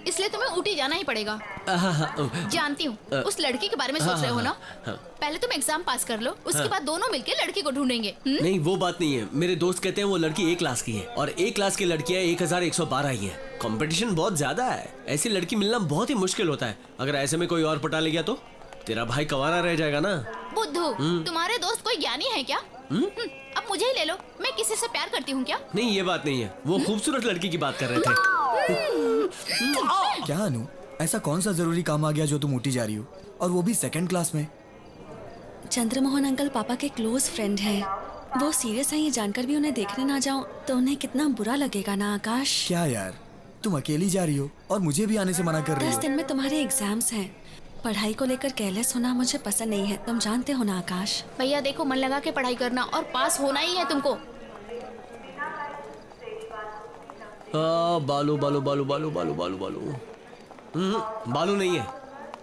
इसलिए तुम्हें ऊटी जाना ही पड़ेगा। जानती हूँ उस लड़की के बारे में सोच रहे हो ना। पहले तुम एग्जाम पास कर लो, उसके बाद दोनों मिलके लड़की को ढूंढेंगे। नहीं वो बात नहीं है। मेरे दोस्त कहते हैं वो लड़की A क्लास की है और A क्लास की लड़कियां 1112 ही है। कंपटीशन बहुत ज्यादा है, ऐसी लड़की मिलना बहुत ही मुश्किल होता है। अगर ऐसे में कोई और पटा ले गया तो तेरा भाई कवारा रह जाएगा ना। बुद्धू तुम्हारे दोस्त कोई ज्ञानी है क्या? अब मुझे ही ले लो, मैं किसी से प्यार करती हूँ क्या? नहीं ये बात नहीं है, वो खूबसूरत लड़की की बात कर रहे थे। क्या अनु, ऐसा कौन सा जरूरी काम आ गया जो तुम ऊटी जा रही हो, और वो भी सेकंड क्लास में? चंद्रमोहन अंकल पापा के क्लोज फ्रेंड हैं। वो सीरियस हैं ये जानकर भी उन्हें देखने ना जाऊं तो उन्हें कितना बुरा लगेगा ना आकाश। क्या यार, तुम अकेली जा रही हो और मुझे भी आने से मना कर रही 10 हो। दिन में तुम्हारे एग्जाम्स हैं। पढ़ाई को लेकर केयरलेस होना मुझे पसंद नहीं है, तुम जानते हो ना आकाश। भैया देखो, मन लगा के पढ़ाई करना और पास होना ही है तुमको। बालू बालू बालू बालू बालू बालू बालू बालू नहीं है।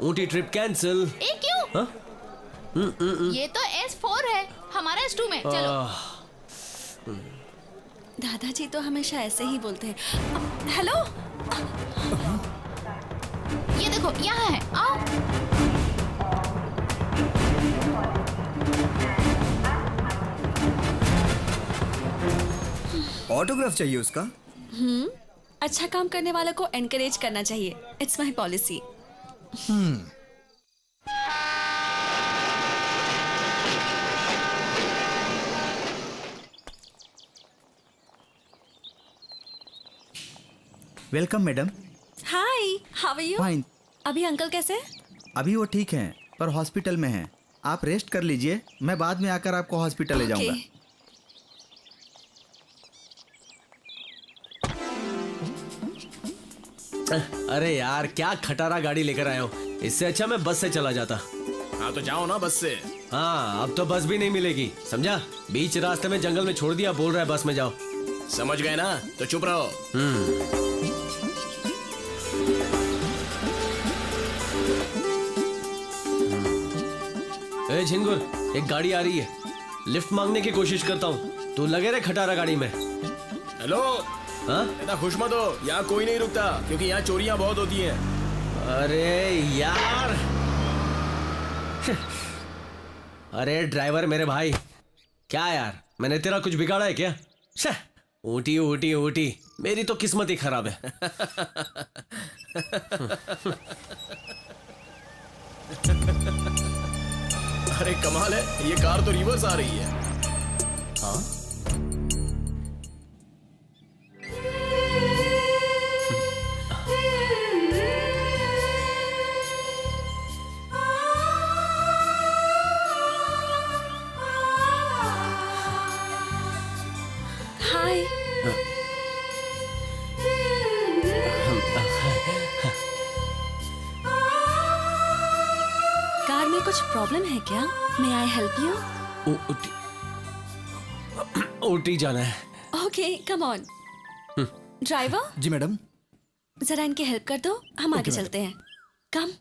Ooty trip cancel. ए क्यों? ये तो S4 है, हमारा S2 में। चलो। दादाजी तो हमेशा ऐसे ही बोलते हैं। हेलो देखो यहाँ है, आओ। ऑटोग्राफ चाहिए उसका? अच्छा काम करने वालों को एनकरेज करना चाहिए। It's my policy. Welcome madam. Hi, how are you? Fine. अभी अंकल कैसे? अभी वो ठीक हैं पर हॉस्पिटल में हैं। आप रेस्ट कर लीजिए, मैं बाद में आकर आपको हॉस्पिटल ले जाऊंगा। अरे यार क्या खटारा गाड़ी लेकर आए हो, इससे अच्छा मैं बस से चला जाता। हाँ तो जाओ ना बस से। हाँ अब तो बस भी नहीं मिलेगी, समझा? बीच रास्ते में जंगल में छोड़ दिया, बोल रहा है बस में जाओ। समझ गए ना, तो चुप रहो। ए झिंगुर, एक गाड़ी आ रही है, लिफ्ट मांगने की कोशिश करता हूँ, तू लगे रहे खटारा गाड़ी में। हेलो। हाँ इतना खुश मत हो, यहाँ कोई नहीं रुकता क्योंकि यहाँ चोरियाँ बहुत होती हैं। अरे यार अरे ड्राइवर मेरे भाई, क्या यार मैंने तेरा कुछ बिगाड़ा है क्या? ऊटी ऊटी ऊटी, मेरी तो किस्मत ही खराब है। अरे कमाल है, ये कार तो रिवर्स आ रही है। हाँ हाय। कार में कुछ प्रॉब्लम है क्या? May I help you? Ooty जाना है। Okay, come on. ड्राइवर, जी मैडम। जरा इनकी हेल्प कर दो, हम आगे चलते हैं। कम।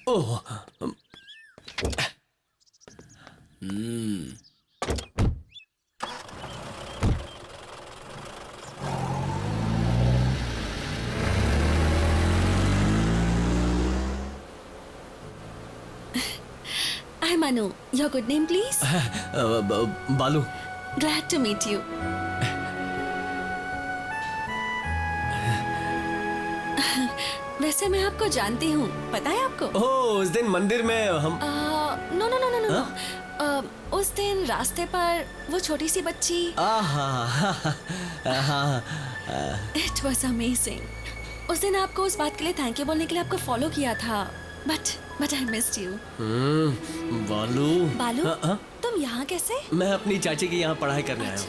ओह Hi Manu, your good name please? बालू। Glad to meet you. वैसे मैं आपको जानती हूँ, पता है आपको? ओह उस दिन मंदिर में हम no no no no no. उस दिन रास्ते पर वो छोटी सी बच्ची। It was amazing. उस दिन आपको उस बात के लिए थैंक यू बोलने के लिए आपको फॉलो किया था, but I missed you. बालू। बालू, तुम यहाँ कैसे? मैं अपनी चाची की यहाँ पढ़ाई करने आया हूँ।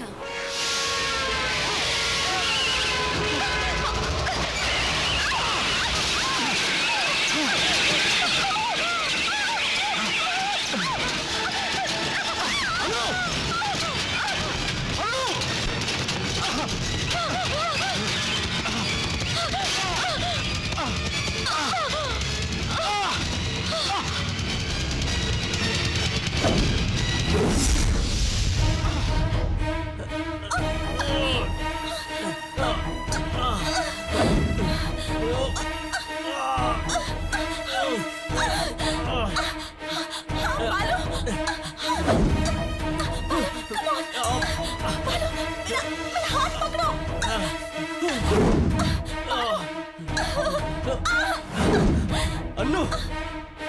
अन्नू,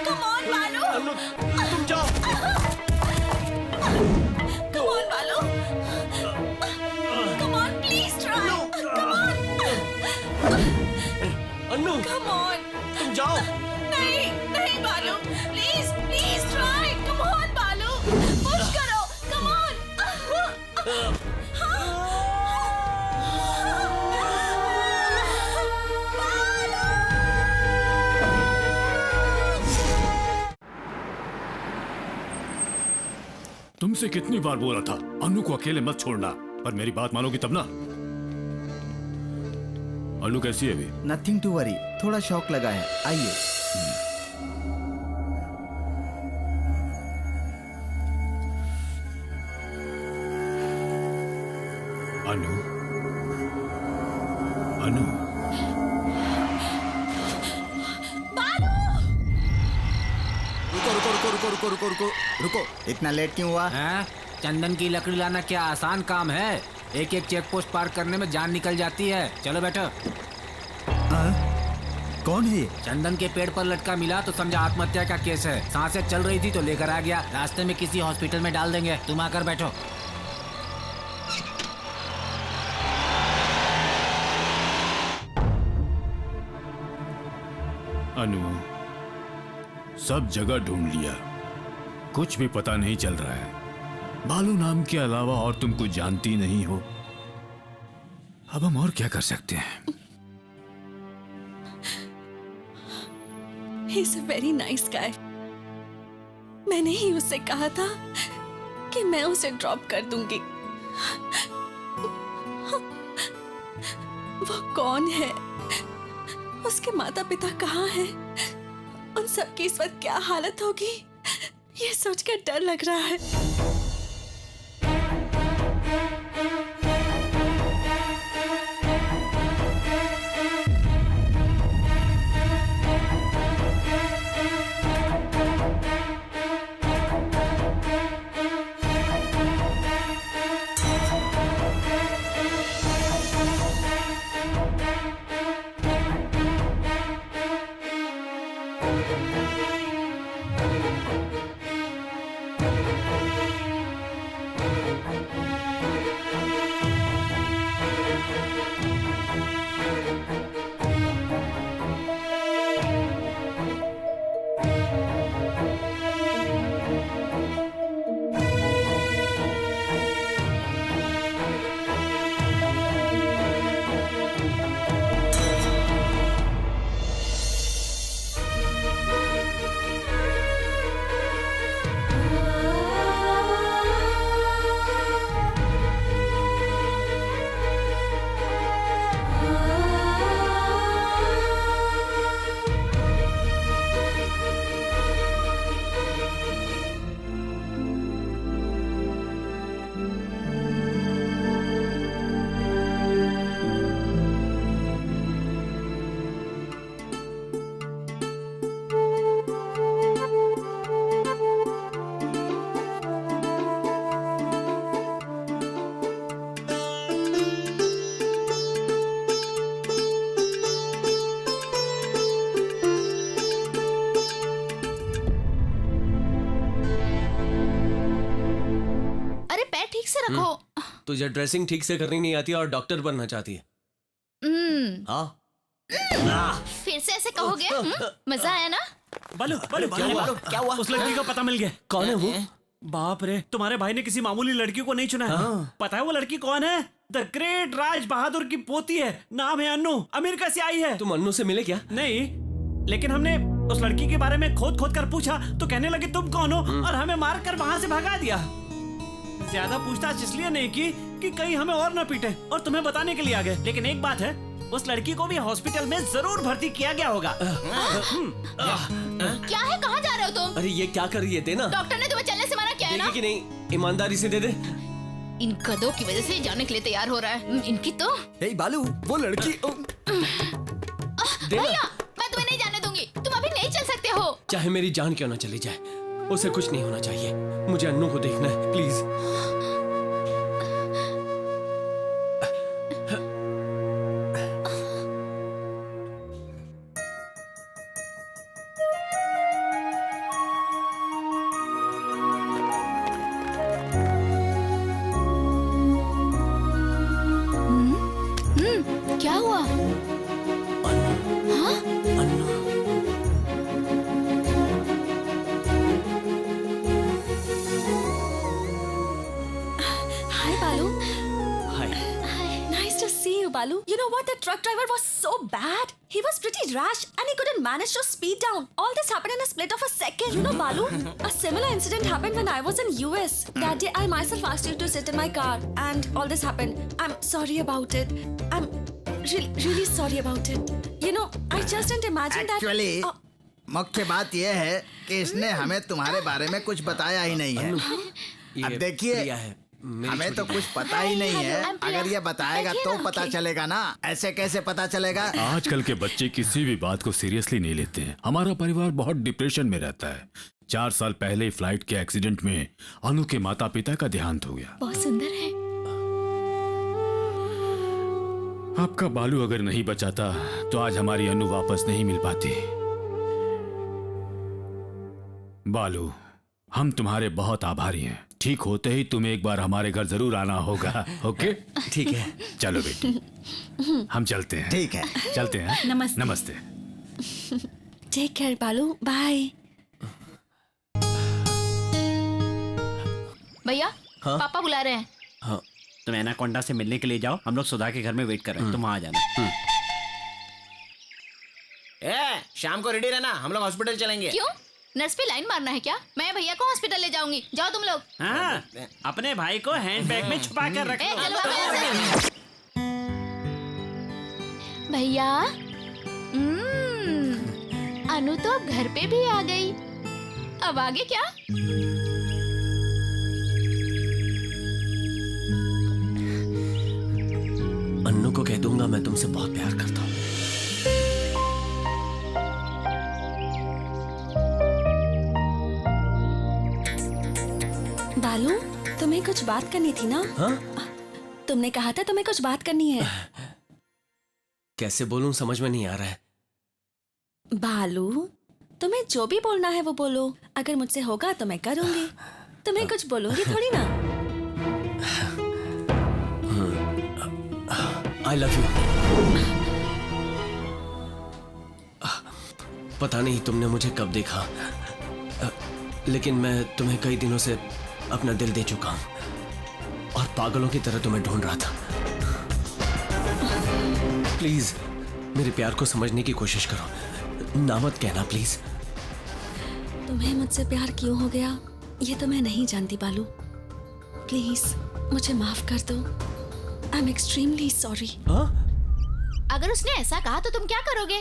Come on, बालू। अन्नू, तुम जाओ। Come on, बालू। Come on, please try. Come on. Annu, Come on. तुम जाओ। नहीं, नहीं बालू। Please, please try. Come on, बालू। Push करो। Come on. तुमसे कितनी बार बोला था अनु को अकेले मत छोड़ना, पर मेरी बात मानोगी तब ना। अनु कैसी है अभी? नथिंग टू वरी, थोड़ा शॉक लगा है। आइए। अनु, अनु, रुको रुको रुको रुको रुको रुको, इतना लेट क्यों हुआ? हैं? चंदन की लकड़ी लाना क्या आसान काम है? एक एक चेक पोस्ट पार करने में जान निकल जाती है। चलो बैठो। कौन है ये? चंदन के पेड़ पर लटका मिला तो समझा आत्महत्या का केस है। सांसें चल रही थी तो लेकर आ गया, रास्ते में किसी हॉस्पिटल में डाल देंगे। तुम आकर बैठो। अनु, सब जगह ढूंढ लिया, कुछ भी पता नहीं चल रहा है। बालू नाम के अलावा और तुम कुछ जानती नहीं हो। अब हम और क्या कर सकते हैं? He's a very nice guy. मैंने ही उससे कहा था कि मैं उसे ड्रॉप कर दूंगी। वो कौन है? उसके माता पिता कहाँ हैं? उन सब की इस वक्त क्या हालत होगी? ये सोचकर डर लग रहा है। रखो। तुझे ड्रेसिंग ठीक से करनी नहीं आती और डॉक्टर बनना चाहती है। हाँ फिर से ऐसे कहोगे? मजा आया ना? बालू बालू क्या हुआ? उस लड़की का पता मिल गया। कौन है वो? बाप रे, तुम्हारे भाई ने किसी मामूली लड़की को नहीं चुना है। पता है वो लड़की कौन है? द ग्रेट राज बहादुर की पोती है। नाम है अन्नू, अमेरिका से आई है। तुम अन्नू से मिले क्या? नहीं, लेकिन हमने उस लड़की के बारे में खोद खोद कर पूछा तो कहने लगे तुम कौन हो और हमें मार कर वहाँ से भगा दिया। ज्यादा पूछताछ इसलिए नहीं की कि कहीं हमें और न पीटे और तुम्हें बताने के लिए आ गए। लेकिन एक बात है, उस लड़की को भी हॉस्पिटल में जरूर भर्ती किया गया होगा। क्या है, कहाँ जा रहे हो तुम? अरे ये क्या कर रही है? देना। डॉक्टर ने तुम्हें चलने से मना किया है ना? कि नहीं, ईमानदारी से दे दे। इन गधों की वजह से जाने के लिए तैयार हो रहा है। इनकी तो बालू, वो लड़की भैया, मैं तुम्हें नहीं जाने दूंगी। तुम अभी नहीं चल सकते हो। चाहे मेरी जान क्यों ना चली जाए, उसे कुछ नहीं होना चाहिए। मुझे अन्नू को देखना है, प्लीज। क्या हुआ? हाँ? Hi, Balu. Hi. Nice to see you, Balu. You know what? The truck driver was so bad. He was pretty rash and he couldn't manage to speed down. All this happened in a split of a second. You know, Balu, a similar incident happened when I was in US. That day, I myself asked you to sit in my car and all this happened. I'm sorry about it. I'm really sorry about it. You know, I just didn't imagine Actually, that... मुख्य बात यह है कि इसने हमें तुम्हारे बारे में कुछ बताया ही नहीं है। अब देखिए, हमें तो कुछ पता ही नहीं है। अगर ये बताएगा तो पता चलेगा ना, ऐसे कैसे पता चलेगा? आजकल के बच्चे किसी भी बात को सीरियसली नहीं लेते हैं। हमारा परिवार बहुत डिप्रेशन में रहता है। 4 साल पहले फ्लाइट के एक्सीडेंट में अनु के माता पिता का देहांत हो गया। बहुत सुंदर है। आपका बालू अगर नहीं बचाता तो आज हमारी अनु वापस नहीं मिल पाती। बालू, हम तुम्हारे बहुत आभारी हैं। ठीक होते ही तुम्हें एक बार हमारे घर जरूर आना होगा। ओके? ठीक है। चलो बेटी, हम चलते हैं। ठीक है। चलते हैं। नमस्ते। नमस्ते। टेक केयर बालू, बाय। भैया पापा बुला रहे हैं। हाँ, तुम एनाकोंडा से मिलने के लिए जाओ, हम लोग सुधा के घर में वेट कर रहे हैं, तुम वहां आ जाना। शाम को रेडी रहना, हम लोग हॉस्पिटल चलेंगे। क्यों? नर्स पे लाइन मारना है क्या? मैं भैया को हॉस्पिटल ले जाऊंगी, जाओ तुम लोग। हाँ, अपने भाई को हैंड बैग में छुपा कर रख लो। चलो भैया। अनु तो अब घर पे भी आ गई, अब आगे क्या? अन्नू को कह दूंगा मैं तुमसे बहुत प्यार करता हूँ। बालू, तुम्हें कुछ बात करनी थी ना? हाँ? तुमने कहा था तुम्हें कुछ बात करनी है। कैसे बोलूं समझ में नहीं आ रहा है। बालू, तुम्हें जो भी बोलना है वो बोलो। अगर मुझसे होगा तो मैं करूंगी, तुम्हें कुछ बोलूंगी थोड़ी ना। आई लव यू। पता नहीं तुमने मुझे कब देखा, लेकिन मैं तुम्हें कई दिनों से अपना दिल दे चुका हूं और पागलों की तरह तुम्हें ढूंढ रहा था। प्लीज मेरे प्यार को समझने की कोशिश करो, ना मत कहना प्लीज। तुम्हें मुझसे प्यार क्यों हो गया ये तो मैं नहीं जानती बालू। प्लीज मुझे माफ कर दो। I am extremely sorry. अगर उसने ऐसा कहा तो तुम क्या करोगे?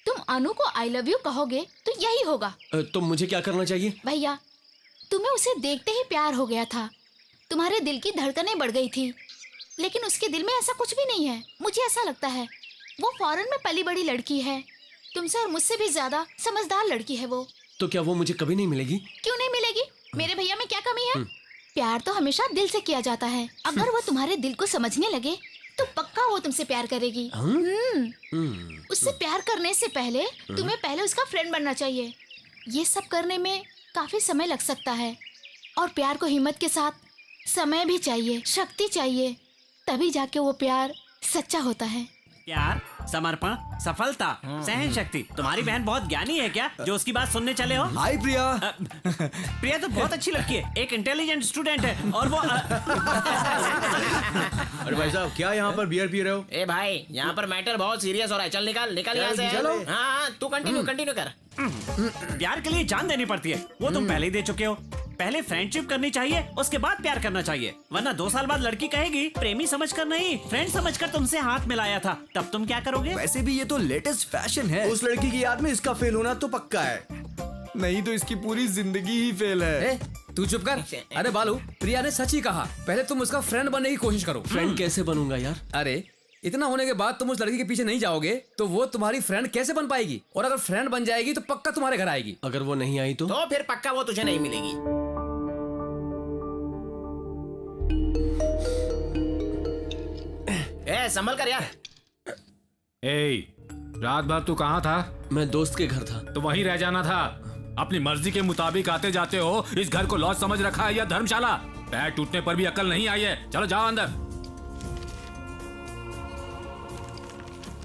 तुम अनु को आई लव यू कहोगे तो यही होगा। तो मुझे क्या करना चाहिए? भैया, तुम्हें उसे देखते ही प्यार हो गया था, तुम्हारे दिल की धड़कनें बढ़ गई थी, लेकिन उसके दिल में ऐसा कुछ भी नहीं है। मुझे ऐसा लगता है वो फॉरेन में पली बड़ी लड़की है, तुमसे और मुझसे भी ज्यादा समझदार लड़की है वो। तो क्या वो मुझे कभी नहीं मिलेगी? क्यों नहीं मिलेगी? मेरे भैया में क्या कमी है? प्यार तो हमेशा दिल से किया जाता है। अगर वो तुम्हारे दिल को समझने लगे तो पक्का वो तुमसे प्यार करेगी। उससे प्यार करने से पहले तुम्हें पहले उसका फ्रेंड बनना चाहिए। ये सब करने में काफी समय लग सकता है, और प्यार को हिम्मत के साथ समय भी चाहिए, शक्ति चाहिए, तभी जाके वो प्यार सच्चा होता है। प्यार, समर्पण, सफलता, सहन शक्ति। तुम्हारी बहन बहुत ज्ञानी है क्या जो उसकी बात सुनने चले हो? हाय प्रिया। प्रिया तो बहुत अच्छी लड़की है, एक इंटेलिजेंट स्टूडेंट है, और वो अरे भाई साहब क्या यहाँ पर बियर पी रहे हो? ए भाई, यहाँ पर मैटर बहुत सीरियस हो रहा है। चल निकाल निकाल यहाँ से। चलो। हाँ, तू कंटिन्यू कर। प्यार के लिए जान देनी पड़ती है, वो तुम पहले ही दे चुके हो। पहले फ्रेंडशिप करनी चाहिए, उसके बाद प्यार करना चाहिए, वरना 2 साल बाद लड़की कहेगी प्रेमी समझकर नहीं, फ्रेंड समझकर तुमसे हाथ मिलाया था, तब तुम क्या करोगे? वैसे भी ये तो लेटेस्ट फैशन है। उस लड़की की याद में इसका फेल होना तो पक्का है। नहीं तो इसकी पूरी जिंदगी ही फेल है। तू चुप कर। अरे बालू, प्रिया ने सच ही कहा, पहले तुम उसका फ्रेंड बनने की कोशिश करो। फ्रेंड कैसे बनूंगा यार? अरे इतना होने के बाद तुम उस लड़की के पीछे नहीं जाओगे तो वो तुम्हारी फ्रेंड कैसे बन पाएगी? और अगर फ्रेंड बन जाएगी तो पक्का तुम्हारे घर आएगी। अगर वो नहीं आई तो फिर पक्का वो तुझे नहीं मिलेगी। संभल कर यार। रात भर तू कहाँ था? मैं दोस्त के घर था। तो वहीं रह जाना था। अपनी मर्जी के मुताबिक आते जाते हो। इस घर को लॉज समझ रखा है या धर्मशाला? पैर टूटने पर भी अकल नहीं आई है। चलो जाओ अंदर।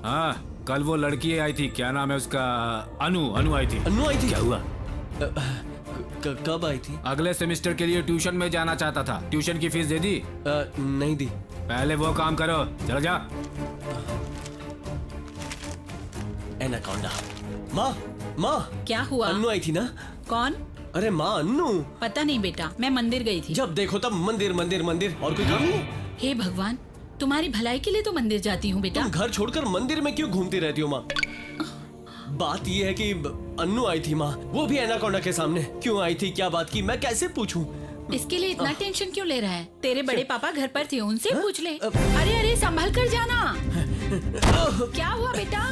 हाँ, कल वो लड़की आई थी, क्या नाम है उसका? अनु आई थी। अनु आई थी? क्या हुआ? कब आई थी? अगले सेमेस्टर के लिए ट्यूशन में जाना चाहता था। ट्यूशन की फीस दे दी? नहीं दी। पहले वो काम करो। चलो जा। एनाकोंडा। माँ क्या हुआ? अन्नू आई थी ना? कौन? अरे माँ, अन्नू। पता नहीं बेटा, मैं मंदिर गई थी। जब देखो तब मंदिर मंदिर मंदिर, और कोई काम नहीं? हे भगवान, तुम्हारी भलाई के लिए तो मंदिर जाती हूँ बेटा। तुम घर छोड़कर मंदिर में क्यों घूमती रहती हो माँ? बात ये है कि अन्नू आई थी माँ, वो भी एनाकोंडा के सामने। क्यों आई थी, क्या बात की, मैं कैसे पूछूं? इसके लिए इतना टेंशन क्यों ले रहा है? तेरे बड़े पापा घर पर थे, उनसे पूछ ले। अरे संभल कर जाना। क्या हुआ बेटा?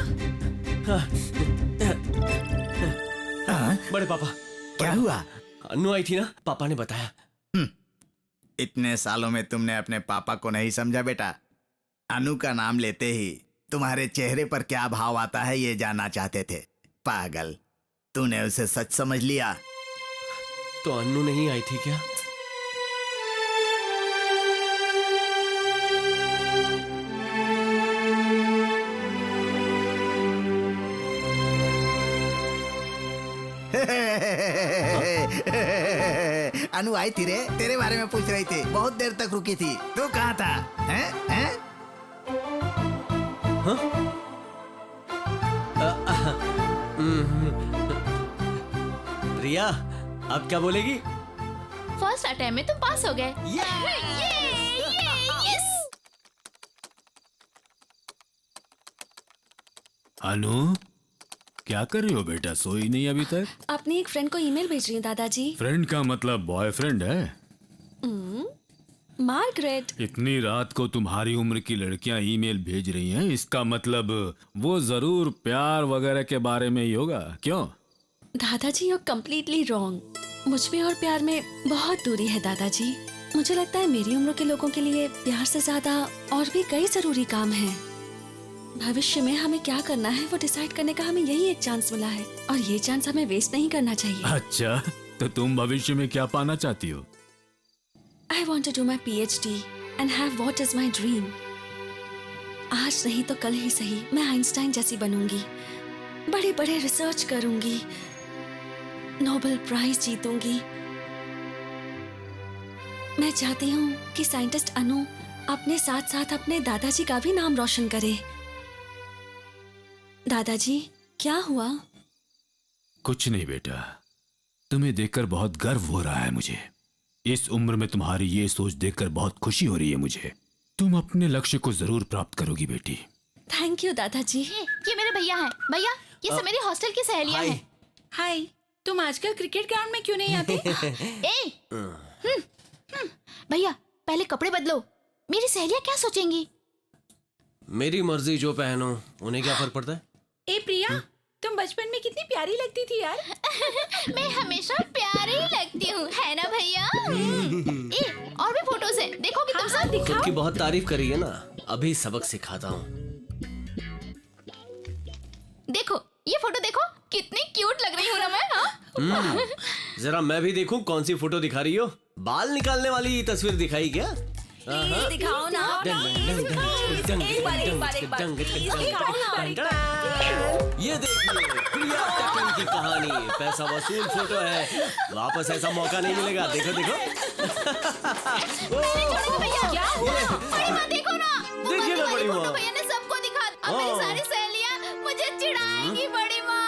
बड़े पापा, क्या हुआ? अन्नू आई थी ना, पापा ने बताया। इतने सालों में तुमने अपने पापा को नहीं समझा बेटा। अनु का नाम लेते ही तुम्हारे चेहरे पर क्या भाव आता है ये जानना चाहते थे। पागल, तूने उसे सच समझ लिया। तो अन्नू नहीं आई थी क्या? अनु आई थी रे, तेरे बारे में पूछ रही थी। बहुत देर तक रुकी थी। तू कहाँ था? हैं? हैं? रिया, अब क्या बोलेगी? फर्स्ट अटेम्प्ट में तुम पास हो गए। अनु, क्या कर रही हो बेटा? सोई नहीं अभी तक? अपनी एक फ्रेंड को ईमेल भेज रही हूँ दादाजी। फ्रेंड का मतलब बॉयफ्रेंड है? मार्गरेट। इतनी रात को तुम्हारी उम्र की लड़कियां ईमेल भेज रही हैं, इसका मतलब वो जरूर प्यार वगैरह के बारे में ही होगा, क्यों? दादाजी, यू कम्प्लीटली रॉन्ग। मुझ में और प्यार में बहुत दूरी है दादाजी। मुझे लगता है मेरी उम्र के लोगों के लिए प्यार से ज्यादा और भी कई जरूरी काम हैं। भविष्य में हमें क्या करना है वो डिसाइड करने का हमें यही एक चांस मिला है, और ये चांस हमें वेस्ट नहीं करना चाहिए। अच्छा, तो तुम भविष्य में क्या पाना चाहती हो? I want to do my PhD and have what is my dream. आज नहीं तो कल ही सही मैं आइंस्टाइन जैसी बनूंगी, बड़े बड़े रिसर्च करूंगी, नोबेल प्राइज जीतूंगी। मैं चाहती हूँ कि साइंटिस्ट अनु अपने साथ साथ अपने दादाजी का भी नाम रोशन करे। दादाजी, क्या हुआ? कुछ नहीं बेटा, तुम्हें देखकर बहुत गर्व हो रहा है मुझे। इस उम्र में तुम्हारी ये सोच देखकर बहुत खुशी हो रही है मुझे। तुम अपने लक्ष्य को जरूर प्राप्त करोगी बेटी। थैंक यू दादाजी। ये मेरे भैया हैं। भैया, ये सब मेरी हॉस्टल की सहेलियां हैं। हाय, तुम आजकल क्रिकेट ग्राउंड में क्यों नहीं आते? भैया, पहले कपड़े बदलो। मेरी सहेलियां क्या सोचेंगी? मेरी मर्जी, जो पहनो, उन्हें क्या फर्क पड़ता है? ए प्रिया, तुम बचपन में कितनी प्यारी लगती थी यार। मैं हमेशा प्यारी लगती हूँ, है ना भैया? और भी फोटोज हैं, देखोगी तुम सब? खुद की बहुत तारीफ करी है ना, अभी सबक सिखाता हूँ। देखो, ये फोटो देखो, कितनी क्यूट लग रही हूँ ना मैं। जरा मैं भी देखूं कौन सी फोटो दिखा रही हो। बाल निकालने वाली तस्वीर दिखाई क्या? दिखाओ ना। ये देखिए, प्रिया टकन की कहानी। पैसा वसूल फोटो है, वापस ऐसा मौका नहीं मिलेगा। देखो देखो। क्या हुआ? बड़ी माँ देखो ना। देखिए ना बड़ी माँ। भैया ने सबको दिखा। अब मेरी सारी सहेलियां मुझे चिढ़ाएंगी बड़ी माँ।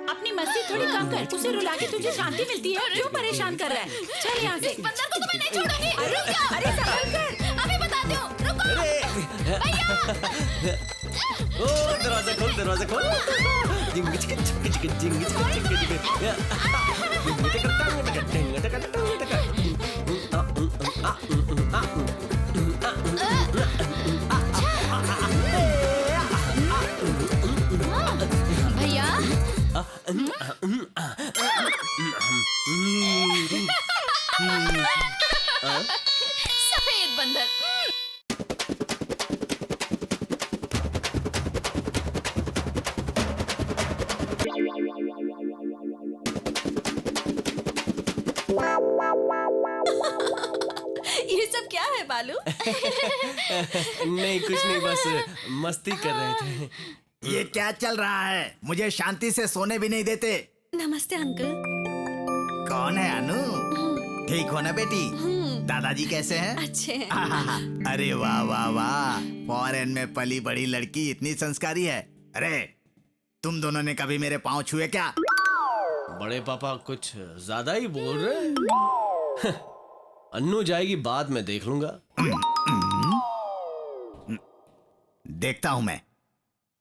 अपनी मस्ती थोड़ी कम कर। उसे रुला के तुझे शांति मिलती है, क्यों परेशान कर रहा है? चल यहाँ से। इस बंदर को तो मैं नहीं छोड़ूंगी। अरे संभल कर। अभी बताती हूँ, रुको। भैया। ओ, दरवाजा खोल, दरवाजा खोल। जिंग चिक चिक चिक जिंग चिक चिक चिक। भैया। सफेद बंदर। ये सब क्या है बालू? नहीं, कुछ नहीं, बस मस्ती कर रहे थे। ये क्या चल रहा है? मुझे शांति से सोने भी नहीं देते। नमस्ते अंकल। कौन है अनु? ठीक हो ना बेटी? दादाजी कैसे हैं? अच्छे हैं। अरे वाह वाह वाह, फॉरेन में पली बड़ी लड़की इतनी संस्कारी है। अरे तुम दोनों ने कभी मेरे पाँव छुए क्या? बड़े पापा कुछ ज्यादा ही बोल रहे। अन्नू जाएगी बाद में देख लूंगा। देखता हूँ मैं।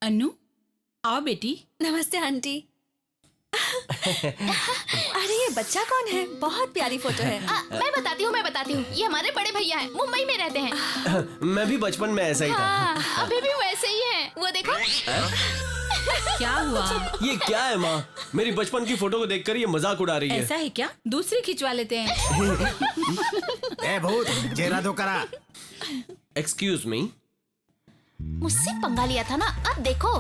अन्नू, आओ बेटी। नमस्ते आंटी। अरे ये बच्चा कौन है? बहुत प्यारी फोटो है। मैं बताती हूँ। ये हमारे बड़े भैया हैं, मुंबई में रहते हैं। मैं भी बचपन में ऐसा ही था। हाँ, अभी भी वैसे ही हैं। वो देखो। क्या हुआ? ये क्या है माँ? मेरी बचपन की फोटो को देखकर ये मजाक उड़ा रही है। ऐसा है क्या? दूसरी खिंचवा लेते हैं। ए भूत, चेहरा दो करा। Excuse me. मुझसे पंगा लिया था ना, अब देखो।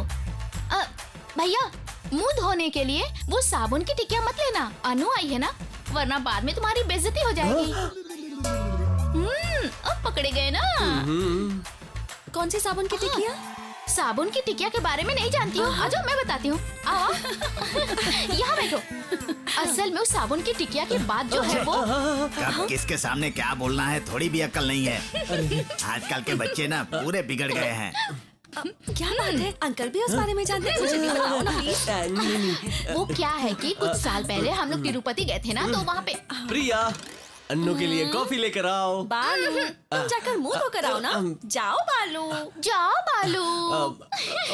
भैया, मुंह धोने के लिए वो साबुन की टिकिया मत लेना, अनु आई है ना, वरना बाद में तुम्हारी बेइज्जती हो जाएगी। अब पकड़े गए ना। कौन सी साबुन की टिकिया? साबुन की टिकिया के बारे में नहीं जानती हूँ? आ जाओ, मैं बताती हूँ। आओ। यहाँ बैठो। असल में उस साबुन की टिकिया के बाद जो है वो कब किसके सामने क्या बोलना है थोड़ी भी अक्ल नहीं है। आजकल के बच्चे ना पूरे बिगड़ गए हैं। क्या बात है, अंकल भी उस बारे में जानते हैं? मुझे भी बताओ ना प्लीज। वो क्या है कि कुछ साल पहले हम लोग तिरुपति गए थे ना, तो वहाँ पे प्रिया, अन्नू के लिए कॉफी लेकर आओ। बालू, तुम जाकर मुंह धोकर आओ ना। जाओ बालू। जाओ बालू।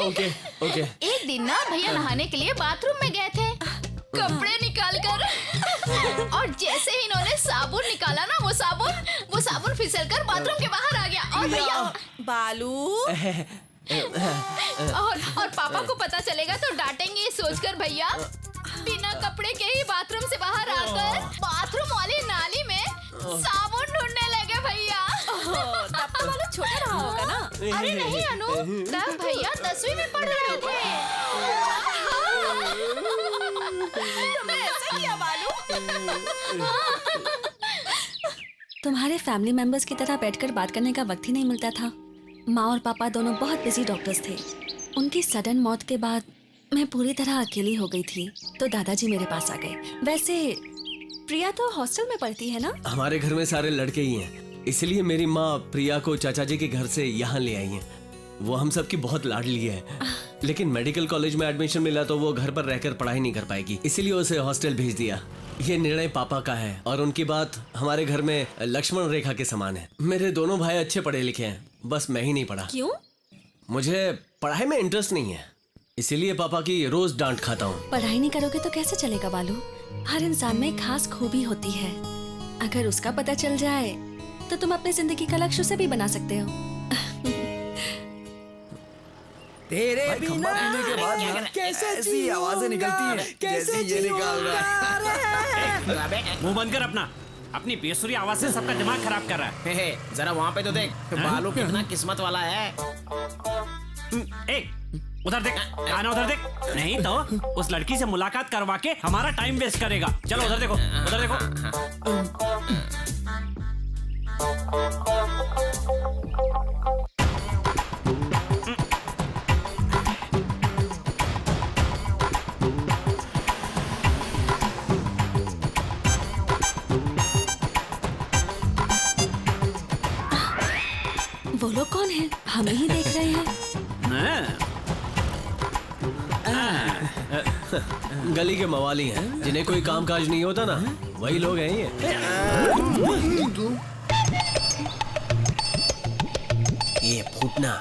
Okay okay. एक दिन ना भैया नहाने के लिए बाथरूम में गए थे, कपड़े निकाल कर, और जैसे ही इन्होंने साबुन निकाला ना, वो साबुन फिसल कर बाथरूम के बाहर आ गया। और भैया बालू और पापा को पता चलेगा तो डांटेंगे, ये सोचकर भैया बिना कपड़े के ही बाथरूम से बाहर आकर बाथरूम वाली नाली में साबुन ढूंढने लगे भैया। तब तो बालू छोटा रहा होगा ना। अरे नहीं अनु, तब भैया 10वीं में पढ़ रहे थे। तुमने ऐसा किया बालू? तुम्हारे फैमिली मेंबर्स की तरह बैठकर बात करने का वक्त ही नहीं मिलता था। माँ और पापा दोनों बहुत बिजी डॉक्टर्स थे। उनकी सडन मौत के बाद मैं पूरी तरह अकेली हो गई थी, तो दादाजी मेरे पास आ गए। वैसे प्रिया तो हॉस्टल में पढ़ती है ना? हमारे घर में सारे लड़के ही हैं, इसलिए मेरी माँ प्रिया को चाचा जी के घर से यहाँ ले आई हैं। वो हम सब की बहुत लाडली है, लेकिन मेडिकल कॉलेज में एडमिशन मिला तो वो घर पर रहकर पढ़ाई नहीं कर पाएगी, इसीलिए उसे हॉस्टल भेज दिया। ये निर्णय पापा का है और उनकी बात हमारे घर में लक्ष्मण रेखा के समान है। मेरे दोनों भाई अच्छे पढ़े लिखे हैं, बस मैं ही नहीं पढ़ा। क्यों? मुझे पढ़ाई में इंटरेस्ट नहीं है, इसीलिए पापा की रोज डांट खाता हूँ। पढ़ाई नहीं करोगे तो कैसे चलेगा बालू? हर इंसान में खास खूबी होती है, अगर उसका पता चल जाए तो तुम अपनी जिंदगी का लक्ष्य उसे भी बना सकते हो। तेरे बिना के बाद ना कैसे ऐसी आवाजें निकलती हैं कैसे ये निकाल रहा है। मुंह बंद कर अपना। अपनी बेसुरी आवाज से सबका दिमाग खराब कर रहा है। जरा वहाँ पे तो देख, बालू कितना किस्मत वाला है। उधर देख, आना उधर देख। नहीं तो उस लड़की से मुलाकात करवा के हमारा टाइम वेस्ट करेगा। चलो उधर देखो, उधर देखो। वो लोग कौन हैं? हमें ही देख रहे हैं। गली के मवाली हैं, जिन्हें कोई काम काज नहीं होता ना, वही लोग हैं ये। ये फूटना।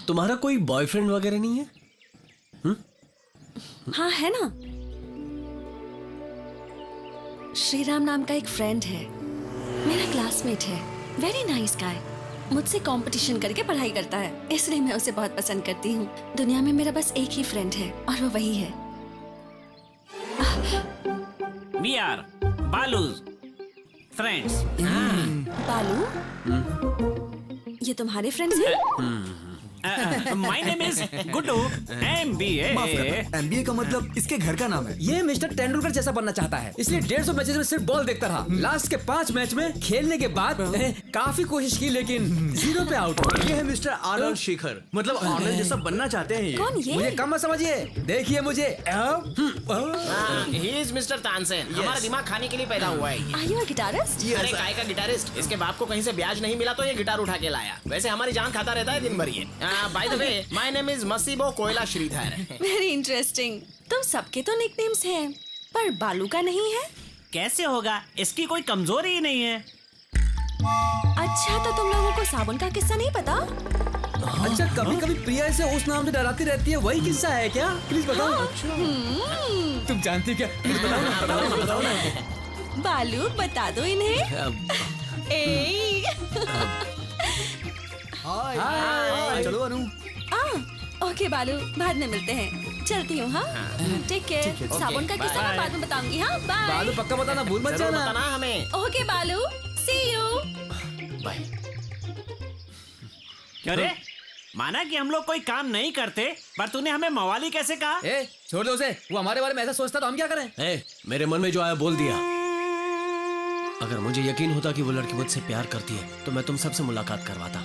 तुम्हारा कोई बॉयफ्रेंड वगैरह नहीं है? हाँ है ना, श्रीराम नाम का एक फ्रेंड है, मेरा क्लासमेट है, वेरी नाइस गाय। मुझसे कंपटीशन करके पढ़ाई करता है, इसलिए मैं उसे बहुत पसंद करती हूँ। दुनिया में मेरा बस एक ही फ्रेंड है और वो वही है। We are Balu's friends. बालू, ये तुम्हारे फ्रेंड्स हैं? My name is Guddu, MBA. माफ करना, MBA का मतलब इसके घर का नाम है। ये मिस्टर तेंदुलकर जैसा बनना चाहता है, इसलिए 150 मैचेस में सिर्फ बॉल देखता रहा। लास्ट के 5 मैच में खेलने के बाद काफी कोशिश की, लेकिन 0 पे आउट। ये है मिस्टर आनंद शेखर, मतलब आनंद जैसा बनना चाहते हैं ये। कौन ये? मुझे कम मत समझिए, देखिए मुझे। ही इज मिस्टर तानसेन, हमारा दिमाग खाने के लिए पैदा हुआ है ये। Are you a guitarist? अरे काय का गिटारिस्ट, इसके बाप को कहीं से ब्याज नहीं मिला तो ये गिटार उठा के लाया। वैसे हमारी जान खाता रहता है दिन भर ये। By the way, my name is मसीबो कोयला श्रीधर। Very interesting. तुम सबके तो निकनेम्स हैं, पर बालू का नहीं है? कैसे होगा? इसकी कोई कमजोरी ही नहीं है। अच्छा, तो तुम लोगों को साबुन का किस्सा नहीं पता? अच्छा, कभी कभी प्रिया इसे उस नाम से डराती रहती है, वही किस्सा है क्या? प्लीज बताओ। तुम जानती क्या? प्लीज बताओ ना। बालू, बता दो इन्हें। ए हाय, चलो अनु। ओके बालू, बाद में मिलते हैं। चलती हूँ। हाँ, टेक केयर। साबुन का किस्सा मैं बाद में बताऊंगी। हाँ, बाय। बालू पक्का बताना, भूल मत जाना। बताना हमें। ओके बालू, सी यू। बाय। अरे माना कि हम लोग कोई काम नहीं करते, पर तूने हमें मवाली कैसे कहा? ए, छोड़ दो उसे, वो हमारे बारे में ऐसा सोचता तो हम क्या करें? मेरे मन में जो आया बोल दिया। अगर मुझे यकीन होता कि वो लड़की मुझसे प्यार करती है तो मैं तुम सबसे मुलाकात करवाता।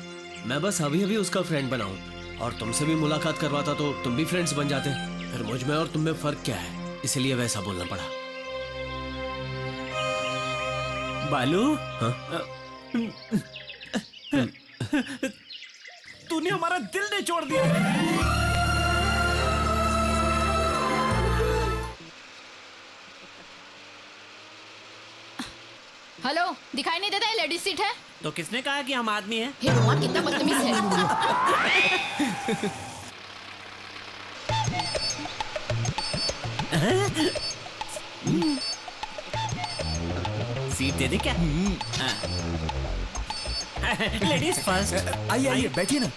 मैं बस अभी अभी उसका फ्रेंड बना हूँ, और तुमसे भी मुलाकात करवाता तो तुम भी फ्रेंड्स बन जाते। फिर मुझ में और तुम में फर्क क्या है, इसलिए वैसा बोलना पड़ा। बालू, हाँ? तूने हमारा दिल निचोड़ दिया। हेलो, दिखाई नहीं देता है लेडीज सीट है? तो किसने कहा कि हम आदमी हैं? हे रोमान, कितना बदतमीज है। सीट दे दे क्या? Ladies first. आइए आइए, बैठिए ना।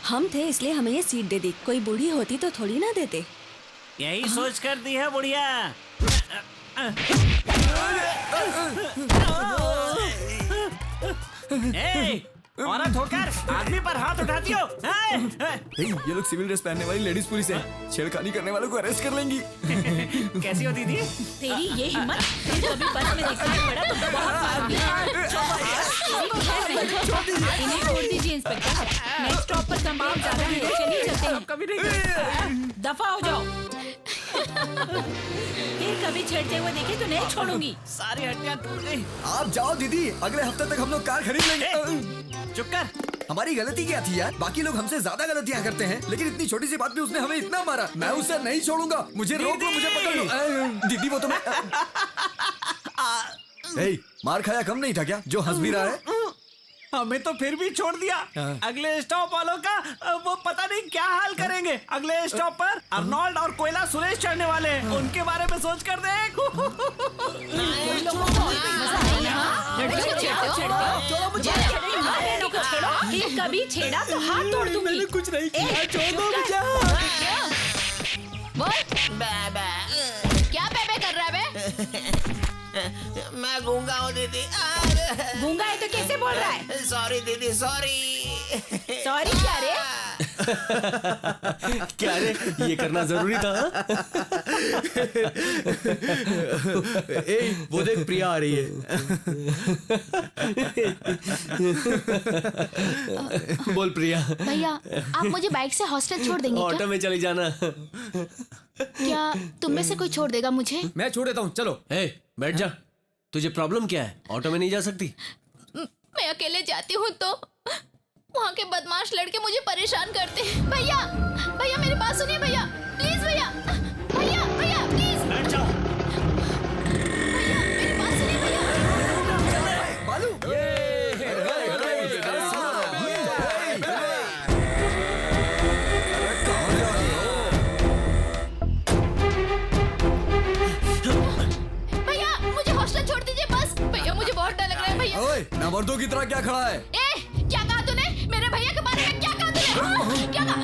हम थे इसलिए हमें ये सीट दे दी। कोई बूढ़ी होती तो थोड़ी ना देते। यही सोच कर दी है बुढ़िया। ए, औरत होकर आदमी पर हाथ उठाती हो? ये लोग सिविल ड्रेस पहनने वाली लेडीज पुलिस है, छेड़खानी करने वालों को अरेस्ट कर लेंगी। कैसी हो दीदी? तेरी ये हिम्मत, कभी बस में दिखाई पड़ा तो बहुत मारोगी। इन्हें छोड़ दीजिए इंस्पेक्टर, नेक्स्ट स्टॉप पर तमाम ज्यादा है, चलिए चलते हैं। कभी नहीं। दफा हो जाओ। ये कभी छेड़ते हुए देखे तो नहीं छोड़ूंगी। सारी हड्डियां टूट गई। आप जाओ दीदी, अगले हफ्ते तक हम लोग कार खरीद लेंगे। चुप कर। हमारी गलती क्या थी यार? बाकी लोग हमसे ज्यादा गलतियां करते हैं, लेकिन इतनी छोटी सी बात में उसने हमें इतना मारा। मैं उसे नहीं छोड़ूंगा। मुझे रोको, मुझे पकड़ लो। दीदी वो तो मैं मार खाया कम नहीं था क्या, जो हंस भी रहा है? हमें तो फिर भी छोड़ दिया। अगले स्टॉप वालों का वो पता नहीं क्या हाल करेंगे। अगले स्टॉप पर अर्नोल्ड और कोयला सुरेश चढ़ने वाले हैं। उनके बारे में सोच कर देख। कभी छेड़ा तो हाथ तोड़ दूंगी। मैंने कुछ नहीं किया, छोड़ो मुझे। बोल, क्या बेबे कर रहा है बे? मैं गूंगा हूँ दीदी। गूंगा है तो कैसे बोल रहा है? सॉरी दीदी, सॉरी। सॉरी क्या रे? क्या रे, ये करना जरूरी था? वो देख प्रिया आ रही है। बोल प्रिया। भैया, आप मुझे बाइक से हॉस्टल छोड़ देंगे ऑटो क्या? में चली जाना। क्या तुम में से कोई छोड़ देगा मुझे? मैं छोड़ देता हूँ, चलो। बैठ जा। तुझे प्रॉब्लम क्या है? ऑटो में नहीं जा सकती? मैं अकेले जाती हूँ तो वहाँ के बदमाश लड़के मुझे परेशान करते हैं। भैया, भैया मेरी बात सुनिए भैया, प्लीज भैया, भैया भैया प्लीज। बैठ जाओ। भैया मेरी बात सुनिए भैया। बालू, भैया मुझे हॉस्टल छोड़ दीजिए बस। भैया मुझे बहुत डर लग रहा है भैया। ओए, नामर्दों की तरह क्या खड़ा है? ए, क्या कहा तूने? मेरे भैया के बारे में क्या कहा तूने? क्या कहा?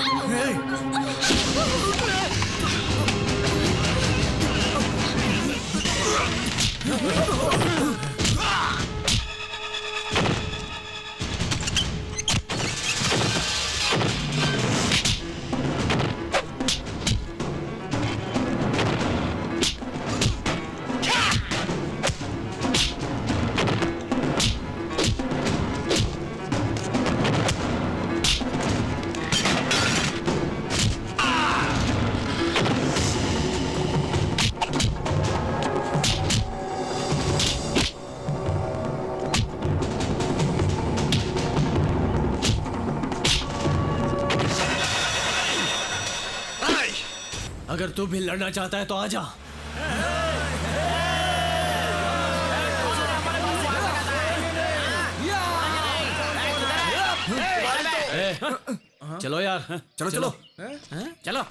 अगर तू भी लड़ना चाहता है तो आ जा। चलो यार, चलो चलो। चलो।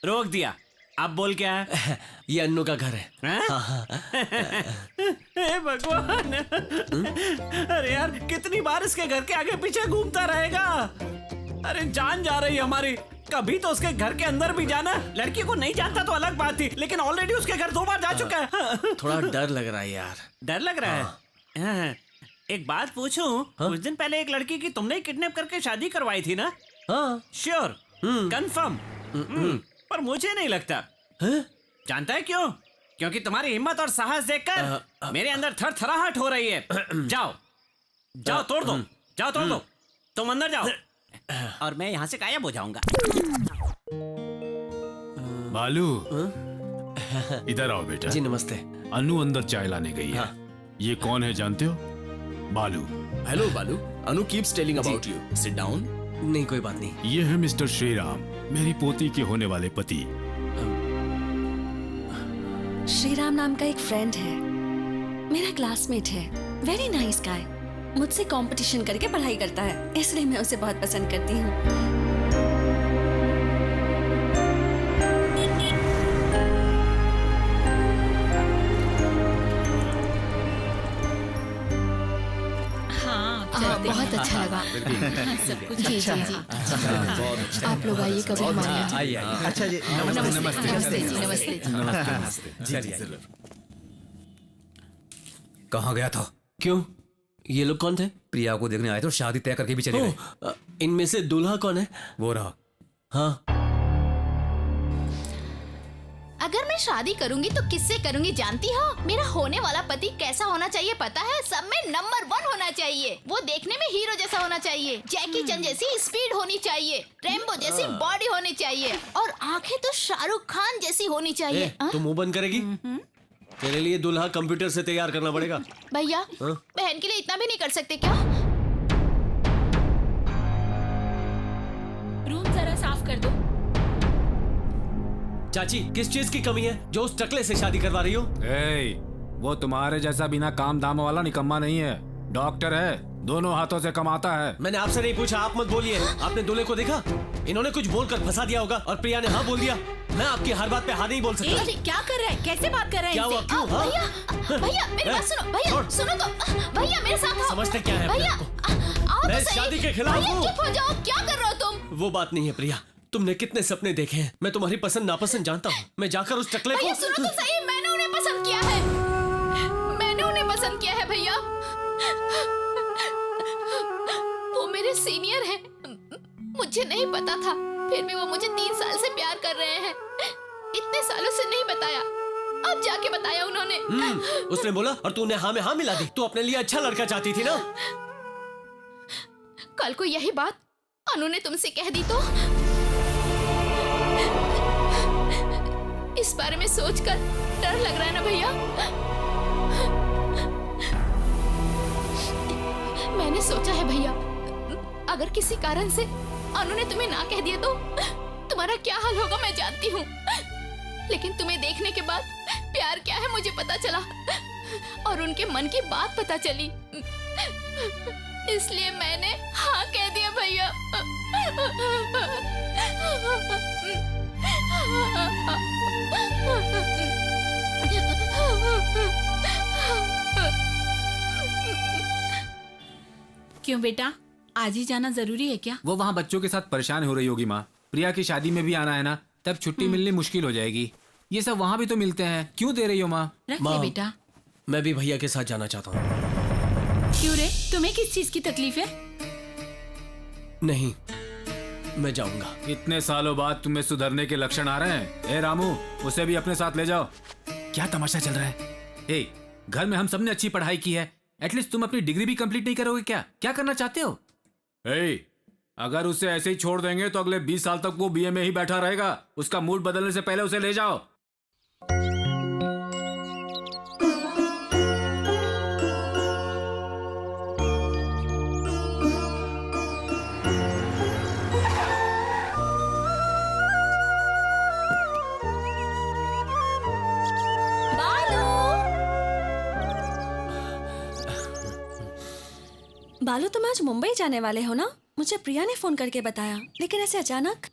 रोक दिया। अब बोल क्या है? ये अन्नू का घर है। ए भगवान। अरे यार कितनी बार इसके घर के आगे पीछे घूमता रहेगा। अरे जान जा रही हमारी। कभी तो उसके घर के अंदर भी जाना। लड़की को नहीं जानता तो अलग बात थी, लेकिन ऑलरेडी उसके घर 2 बार जा चुका है। थोड़ा डर लग रहा है यार। डर लग रहा है? हाँ। एक बात पूछूं, कुछ दिन पहले एक लड़की की तुमने किडनैप करके शादी करवाई थी ना? हाँ। श्योर? कंफर्म? पर मुझे नहीं लगता। जानता है क्यों? क्योंकि तुम्हारी हिम्मत और साहस देखकर मेरे अंदर थरथराहट हो रही है। जाओ जाओ तोड़ दो, जाओ तोड़ दो। तुम अंदर जाओ और मैं यहाँ से गायब हो जाऊंगा। बालू, इधर आओ बेटा। जी नमस्ते। अनु अंदर चाय लाने गई है। ये कौन है जानते हो? Balu. Hello Balu, Anu keeps telling about you. Sit down. नहीं कोई बात नहीं। ये है मिस्टर श्रीराम, मेरी पोती के होने वाले पति। श्रीराम नाम का एक फ्रेंड है, मेरा क्लासमेट है। Very nice guy. मुझसे कंपटीशन करके पढ़ाई करता है, इसलिए मैं उसे बहुत पसंद करती हूँ। बहुत अच्छा लगा। सब कुछ जी जी जी। आप लोग आइए कभी हमारे यहाँ। आइए। अच्छा जी, नमस्ते नमस्ते जी, नमस्ते जी। नमस्ते। कहाँ गया था? क्यों? ये लोग कौन थे? प्रिया को देखने आए तो शादी तय करके भी चले गए। इनमें से दूल्हा कौन है? वो रहा। हाँ। अगर मैं शादी करूंगी तो किससे करूंगी जानती हो? मेरा होने वाला पति कैसा होना चाहिए पता है? सब में नंबर 1 होना चाहिए। वो देखने में हीरो जैसा होना चाहिए, जैकी चैन जैसी स्पीड होनी चाहिए, रैम्बो जैसी बॉडी होनी चाहिए और आंखें तो शाहरुख खान जैसी होनी चाहिए। तू मुंह बंद करेगी? तेरे लिए दूल्हा कंप्यूटर से तैयार करना पड़ेगा। भैया, बहन के लिए इतना भी नहीं कर सकते क्या? रूम जरा साफ कर दो। चाची, किस चीज की कमी है जो उस टकले से शादी करवा रही हो? वो तुम्हारे जैसा बिना काम दाम वाला निकम्मा नहीं है, डॉक्टर है, दोनों हाथों से कमाता है। मैंने आपसे नहीं पूछा, आप मत बोलिए। आपने दूल्हे को देखा? इन्होंने कुछ बोलकर फंसा दिया होगा और प्रिया ने हाँ बोल दिया। मैं आपकी हर बात पे हाँ नहीं बोल सकता। क्या कर रहा है? कैसे बात कर रहा है? क्या हुआ? क्यों? भैया भैया मेरी बात सुनो। भैया सुनो तो। भैया मेरे साथ आओ। समझते क्या है? भैया आओ मैं तो सही। शादी के खिलाफ भैया हूँ। चुप हो जाओ, क्या कर रहे हो तुम? वो बात नहीं है प्रिया, तुमने कितने सपने देखे हैं। मैं तुम्हारी पसंद नापसंद जानता हूँ। मैं जाकर उस टकले भैया को। सुनो तो सही, मैंने उन्हें पसंद किया है। मैंने उन्हें पसंद किया है भैया। वो मेरे सीनियर हैं। मुझे नहीं पता था, फिर भी वो मुझे 3 साल से प्यार कर रहे हैं। इतने सालों से नहीं बताया, अब जाके बताया उन्होंने। उसने बोला और तूने हाँ में हाँ मिला दी। तू अपने लिए अच्छा लड़का चाहती थी ना? कल को यही बात अनु ने तुमसे कह दी तो? इस बारे में सोचकर डर लग रहा है ना भैया। मैंने सोचा है भैया, अगर किसी कारण से अनु ने तुम्हें ना कह दिया तो तुम्हारा क्या हाल होगा मैं जानती हूँ, लेकिन तुम्हें देखने के बाद प्यार क्या है मुझे पता चला और उनके मन की बात पता चली, इसलिए मैंने हाँ कह दिया भैया। क्यों बेटा, आज ही जाना जरूरी है क्या? वो वहाँ बच्चों के साथ परेशान हो रही होगी माँ। प्रिया की शादी में भी आना है ना, तब छुट्टी मिलनी मुश्किल हो जाएगी। ये सब वहाँ भी तो मिलते हैं, क्यों दे रही हो माँ? रख ले बेटा। मैं भी भैया के साथ जाना चाहता हूँ। क्यों रे, तुम्हें किस चीज की तकलीफ है? नहीं, मैं जाऊंगा। इतने सालों बाद तुम्हें सुधरने के लक्षण आ रहे हैं। ए रामू, उसे भी अपने साथ ले जाओ। क्या तमाशा चल रहा है? ए, घर में हम सबने अच्छी पढ़ाई की है, एटलीस्ट तुम अपनी डिग्री भी कंप्लीट नहीं करोगे क्या? क्या करना चाहते हो? ए, अगर उसे ऐसे ही छोड़ देंगे तो अगले 20 साल तक वो बीए में ही बैठा रहेगा। उसका मूड बदलने से पहले उसे ले जाओ। बालू, तुम आज मुंबई जाने वाले हो ना? मुझे प्रिया ने फोन करके बताया, लेकिन ऐसे अचानक।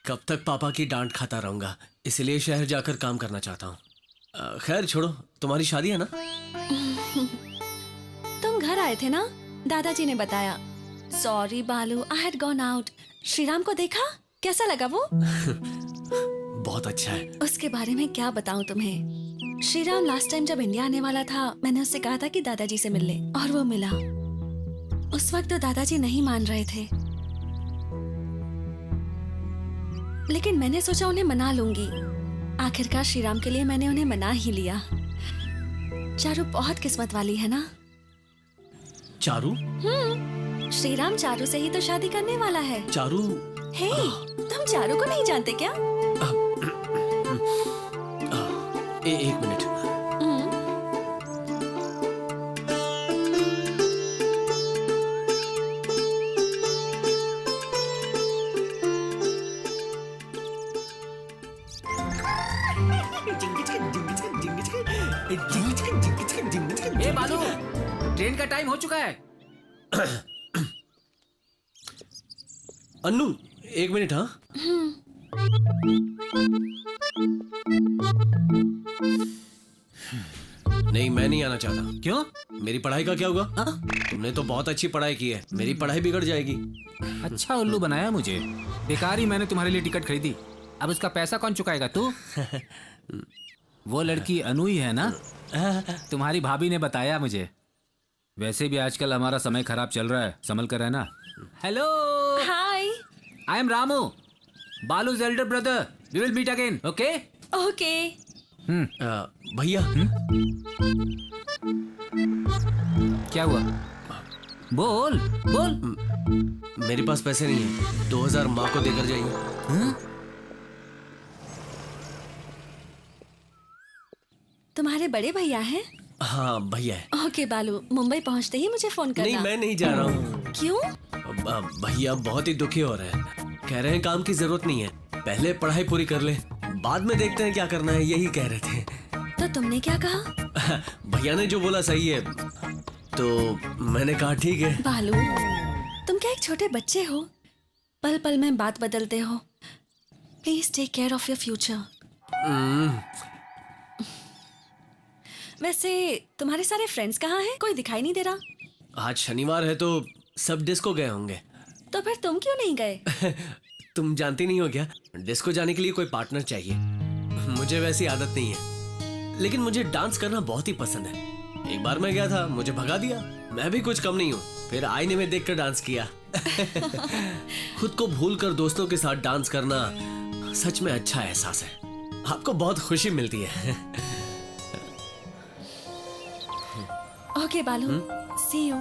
कब तक पापा की डांट खाता रहूंगा, इसलिए शहर जाकर काम करना चाहता हूँ। खैर छोड़ो, तुम्हारी शादी है ना? तुम घर आए थे ना, दादाजी ने बताया। सॉरी बालू, I had gone out. Shriram को देखा, कैसा लगा वो? बहुत अच्छा है। उसके बारे में क्या बताऊं तुम्हें। श्रीराम लास्ट टाइम जब इंडिया आने वाला था, मैंने उससे कहा था कि दादाजी से मिल ले, और वो मिला। उस वक्त तो दादाजी नहीं मान रहे थे, लेकिन मैंने सोचा उन्हें मना लूंगी। आखिरकार श्रीराम के लिए मैंने उन्हें मना ही लिया। चारू बहुत किस्मत वाली है ना। चारू? श्रीराम चारू से ही तो शादी करने वाला है। चारू? हे, तुम चारू को नहीं जानते क्या? एक मिनट। ए बालू, ट्रेन का टाइम हो चुका है। अन्नू, एक मिनट। हाँ, नहीं, मैं नहीं आना चाहता। क्यों? मेरी पढ़ाई का क्या होगा? तुमने तो बहुत अच्छी पढ़ाई की है, मेरी पढ़ाई बिगड़ जाएगी। अच्छा उल्लू बनाया मुझे। बेकार ही मैंने तुम्हारे लिए टिकट खरीदी। अब उसका पैसा कौन चुकाएगा? तू? वो लड़की अनु ही है ना? तुम्हारी भाभी ने बताया मुझे। वैसे भी आजकल हमारा समय खराब चल रहा है, संभल कर रहना। Hello, hi, I am Ramu, बालू's elder brother. We will meet again, okay? Okay. भैया। क्या हुआ? बोल बोल। मेरे पास पैसे नहीं है, 2000 माँ को देकर जाइए। तुम्हारे बड़े भैया हैं? हाँ, भैया है। ओके बालू, मुंबई पहुंचते ही मुझे फोन करना। नहीं, मैं नहीं जा रहा हूँ। क्यों? भैया बहुत ही दुखी हो रहे हैं। कह रहे हैं काम की जरूरत नहीं है, पहले पढ़ाई पूरी कर ले, बाद में देखते हैं क्या करना है, यही कह रहे थे। तो तुमने क्या कहा? भैया ने जो बोला सही है, तो मैंने कहा ठीक है। बालू, तुम क्या एक छोटे बच्चे हो? पल पल में बात बदलते हो। Please take care of your future. वैसे तुम्हारे सारे फ्रेंड्स कहाँ हैं? कोई दिखाई नहीं दे रहा। आज शनिवार है तो सब डिस्को गए होंगे। तो फिर तुम क्यों नहीं गए? तुम जानती नहीं हो क्या, डिस्को जाने के लिए कोई पार्टनर चाहिए। मुझे वैसी आदत नहीं है, लेकिन मुझे डांस करना बहुत ही पसंद है। एक बार मैं गया था, मुझे भगा दिया। मैं भी कुछ कम नहीं हूँ, फिर आईने में देखकर डांस किया। खुद को भूलकर दोस्तों के साथ डांस करना सच में अच्छा एहसास है। आपको बहुत खुशी मिलती है। ओके बालू, सी यू।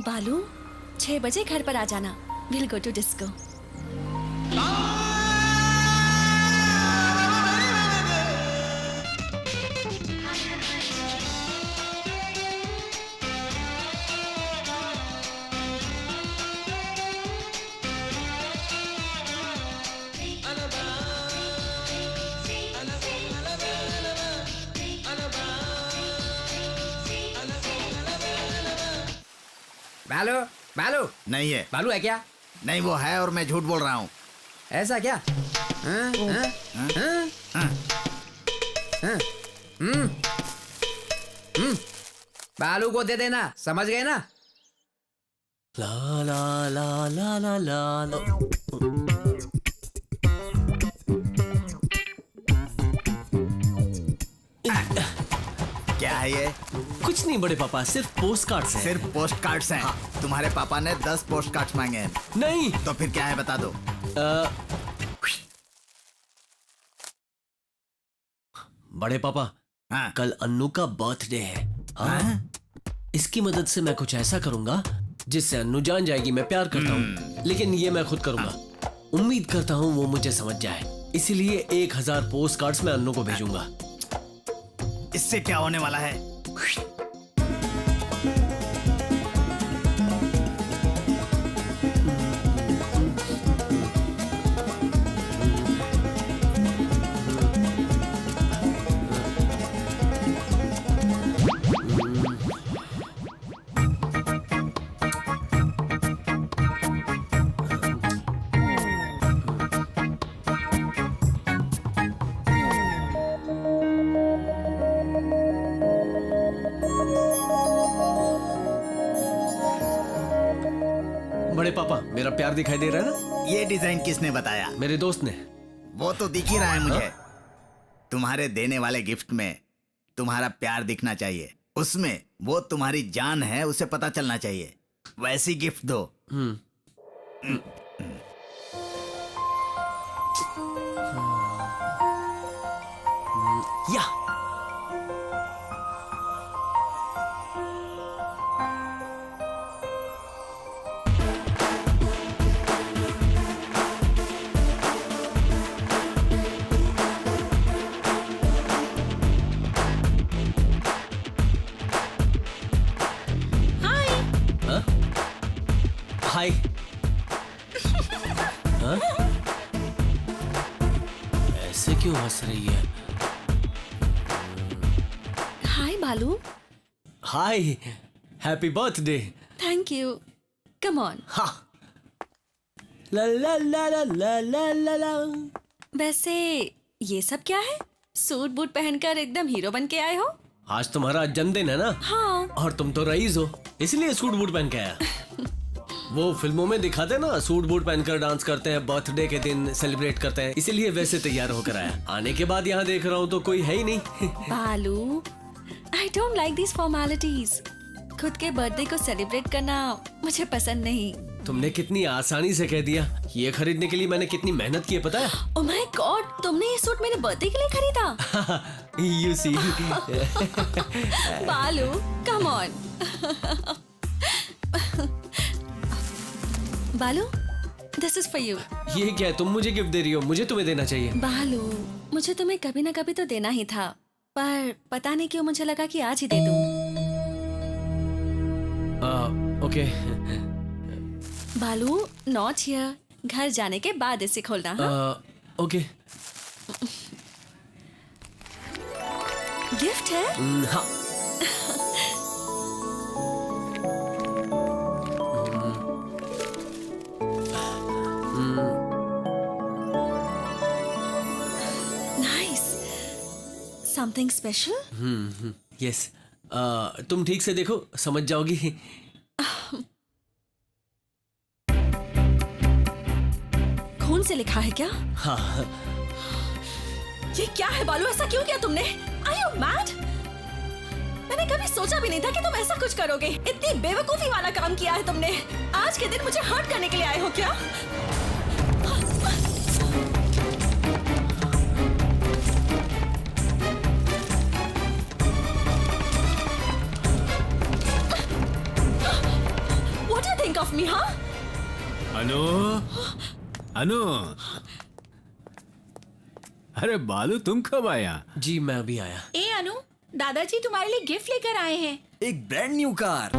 बालू, 6 बजे घर पर आ जाना। Will go to disco. Balu, Balu नहीं है। बालू है क्या? नहीं, वो है और मैं झूठ बोल रहा हूँ। ऐसा क्या? बालू को दे देना, समझ गए ना? ला ला ला ला ला ला ला। क्या है ये? कुछ नहीं बड़े पापा, सिर्फ पोस्ट कार्ड्स हैं। सिर्फ पोस्ट कार्ड्स हैं? तुम्हारे पापा ने 10 पोस्ट कार्ड्स मांगे हैं। नहीं। तो फिर क्या है, बता दो। बड़े पापा, कल अन्नू का बर्थडे है। हाँ? इसकी मदद से मैं कुछ ऐसा करूंगा जिससे अन्नू जान जाएगी मैं प्यार करता हूँ, लेकिन ये मैं खुद करूंगा। उम्मीद करता हूँ वो मुझे समझ जाए, इसीलिए 1000 पोस्ट कार्ड्स मैं अन्नू को भेजूंगा। इससे क्या होने वाला है? बड़े पापा, मेरा प्यार दिखाई दे रहा है ना? ये डिजाइन किसने बताया? मेरे दोस्त ने। वो तो दिख ही रहा है मुझे। तुम्हारे देने वाले गिफ्ट में तुम्हारा प्यार दिखना चाहिए, उसमें वो तुम्हारी जान है उसे पता चलना चाहिए। वैसी गिफ्ट दो। या हाय। हाँ? ऐसे क्यों हंस रही है? Hi Balu. Hi, happy birthday. Thank you. Come on. हाँ। ला ला ला ला ला ला ला ला। वैसे ये सब क्या है? सूट बूट पहनकर एकदम हीरो बन के आए हो। आज तुम्हारा जन्मदिन है ना? हाँ। और तुम तो रईस हो, इसलिए सूट बूट पहन के आया। वो फिल्मों में दिखाते ना, सूट बूट पहनकर डांस करते हैं, बर्थडे के दिन सेलिब्रेट करते हैं, इसीलिए वैसे तैयार होकर आया। आने के बाद यहाँ देख रहा हूँ तो कोई है ही नहीं। बालू, I don't like this formalities. खुद के बर्थडे को सेलिब्रेट करना मुझे पसंद नहीं। तुमने कितनी आसानी से कह दिया। ये खरीदने के लिए मैंने कितनी मेहनत की है पता है? ओह माय गॉड, तुमने ये सूट मेरे बर्थडे के लिए खरीदा? You see। बालू, कम ऑन। बालू, दिस इज फॉर यू। ये क्या है? तुम मुझे गिफ्ट दे रही हो, मुझे तुम्हें देना चाहिए। बालू, मुझे तुम्हें कभी ना कभी तो देना ही था, पर पता नहीं क्यों मुझे लगा कि आज ही दे दूं। ओके। बालू, नॉट हियर। घर जाने के बाद इसे खोलना। हाँ? ओके। गिफ्ट है? हाँ। नाइस। Something special? यस। तुम ठीक से देखो, समझ जाओगी। खून से लिखा है क्या? हाँ। ये क्या है बालू, ऐसा क्यों किया तुमने? Are you mad? मैंने कभी सोचा भी नहीं था कि तुम ऐसा कुछ करोगे। इतनी बेवकूफी वाला काम किया है तुमने। आज के दिन मुझे हर्ट करने के लिए आए हो क्या? What do you think of me, huh? अनु, अनु, अरे बालू तुम कब आया? जी मैं अभी आया। ए अनु, दादाजी तुम्हारे लिए गिफ्ट लेकर आए हैं। एक ब्रांड न्यू कार।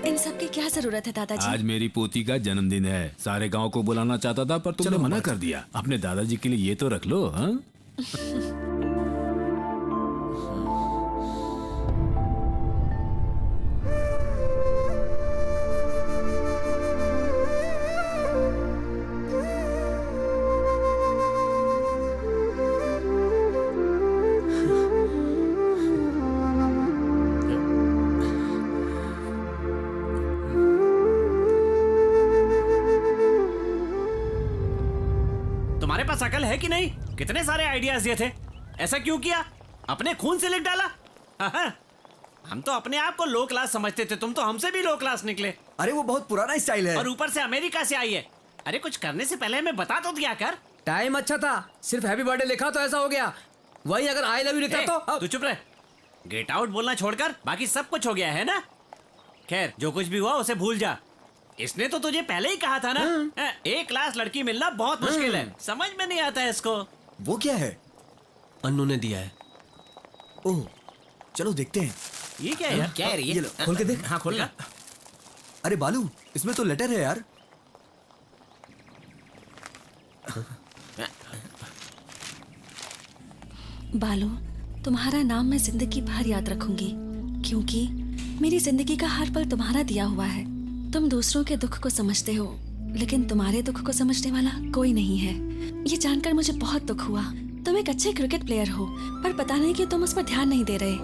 इन सब की क्या जरूरत है दादाजी? आज मेरी पोती का जन्मदिन है, सारे गांव को बुलाना चाहता था पर तुमने मना कर दिया। अपने दादाजी के लिए ये तो रख लो। हाँ? तुम्हारे पास अकल है कि नहीं? कितने सारे आइडियाज दिए थे, ऐसा क्यों किया? अपने खून से लिख डाला। हम तो अपने आप को लो क्लास समझते थे, तुम तो हमसे भी लो क्लास निकले। अरे वो बहुत पुराना स्टाइल है। और ऊपर से अमेरिका से आई है। अरे कुछ करने से पहले हमें बता तो दिया कर। टाइम अच्छा था, सिर्फ हैप्पी बर्थडे लिखा तो ऐसा हो गया। वही अगर आई लव यू लिखा तो तू चुप रह। गेट आउट बोलना छोड़कर बाकी सब कुछ हो गया है ना। खैर जो कुछ भी हुआ उसे भूल जा। इसने तो तुझे पहले ही कहा था ना, एक क्लास लड़की मिलना बहुत मुश्किल है। समझ में नहीं आता है इसको। वो क्या है? अन्नू ने दिया है। ओह, चलो देखते हैं। ये क्या है यार? क्या है ये लो, खोल के देख। हाँ खोलना। अरे बालू, इसमें तो लेटर है यार। बालू, तुम्हारा नाम मैं जिंदगी भर याद रखूंगी, क्योंकि मेरी जिंदगी का हर पल तुम्हारा दिया हुआ है। तुम दूसरों के दुख को समझते हो, लेकिन तुम्हारे दुख को समझने वाला कोई नहीं है। ये जानकर मुझे बहुत दुख हुआ। तुम एक अच्छे क्रिकेट प्लेयर हो, पर पता नहीं कि तुम उस पर ध्यान नहीं दे रहे।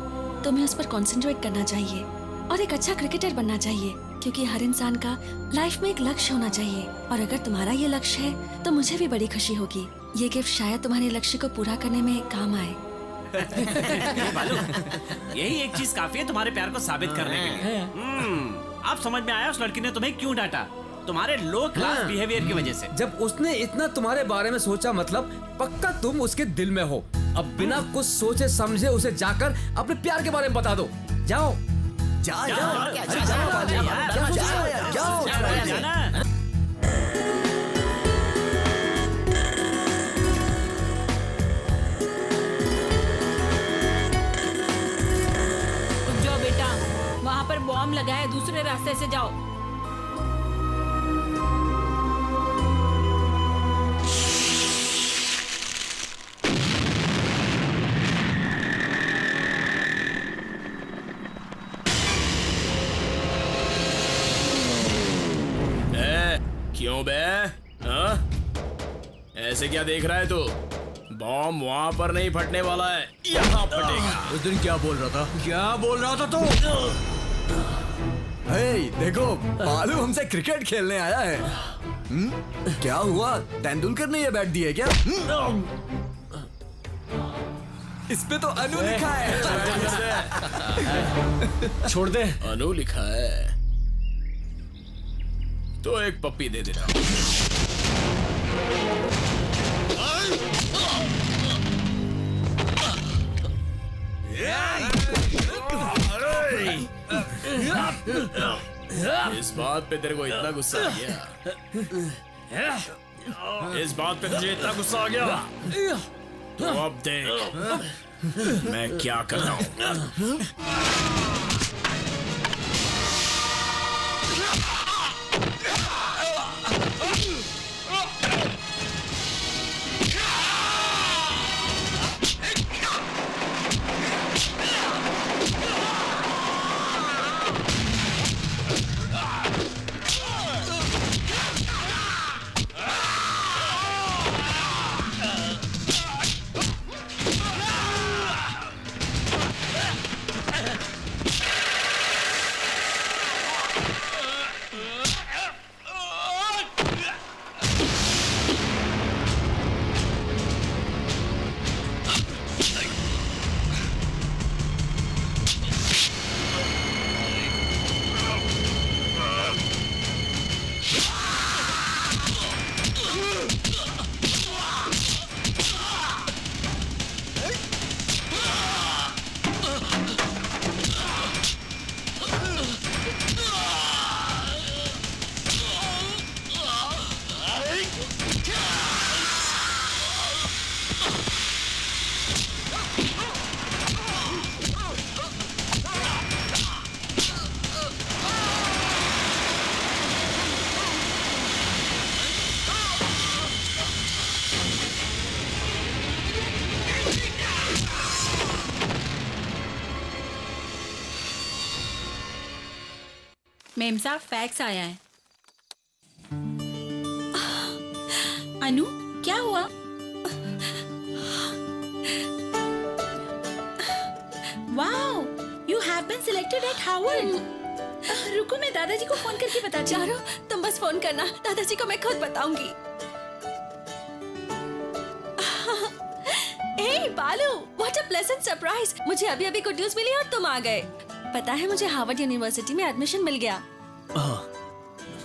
तुम्हें उस पर कंसंट्रेट करना चाहिए और एक अच्छा क्रिकेटर बनना चाहिए। क्योंकि हर इंसान का लाइफ में एक लक्ष्य होना चाहिए और अगर तुम्हारा ये लक्ष्य है तो मुझे भी बड़ी खुशी होगी। ये गिफ्ट शायद तुम्हारे लक्ष्य को पूरा करने में काम आए। यही एक चीज काफी है तुम्हारे प्यार को साबित करने के लिए। अब समझ में आया उस लड़की ने तुम्हें क्यों डांटा, तुम्हारे लो क्लास बिहेवियर की वजह से। जब उसने इतना तुम्हारे बारे में सोचा मतलब पक्का तुम उसके दिल में हो। अब बिना कुछ सोचे समझे उसे जाकर अपने प्यार के बारे में बता दो। जाओ रुक जाओ बेटा, वहाँ पर बॉम्ब लगा है, दूसरे रास्ते से जाओ। क्यों बे? हाँ? ऐसे क्या देख रहा है तू? बॉम्ब वहाँ पर नहीं फटने वाला है, यहाँ फटेगा। उस दिन क्या बोल रहा था? क्या बोल रहा था तू? हे, देखो बालू हमसे क्रिकेट खेलने आया है। क्या हुआ? तेंदुलकर ने ये बैट दी है क्या? इस पे तो अनु लिखा है। छोड़ दे। अनु लिखा है तो एक पप्पी दे देता हूं। इस बात पे तेरे को इतना गुस्सा आ गया? इस बात पे तुझे इतना गुस्सा आ गया? तो अब देख मैं क्या कर रहा हूं। मेम साहब फैक्स आया है। अनु क्या हुआ? Wow, you have been selected at Harvard. रुको मैं दादाजी को फोन करके बताती हूँ। चारो तुम बस फोन करना, दादाजी को मैं खुद बताऊंगी। हे बालू, व्हाट अ प्लेजेंट सरप्राइज। मुझे अभी अभी गुड न्यूज मिली और तुम आ गए। पता है मुझे हार्वर्ड यूनिवर्सिटी में एडमिशन मिल गया।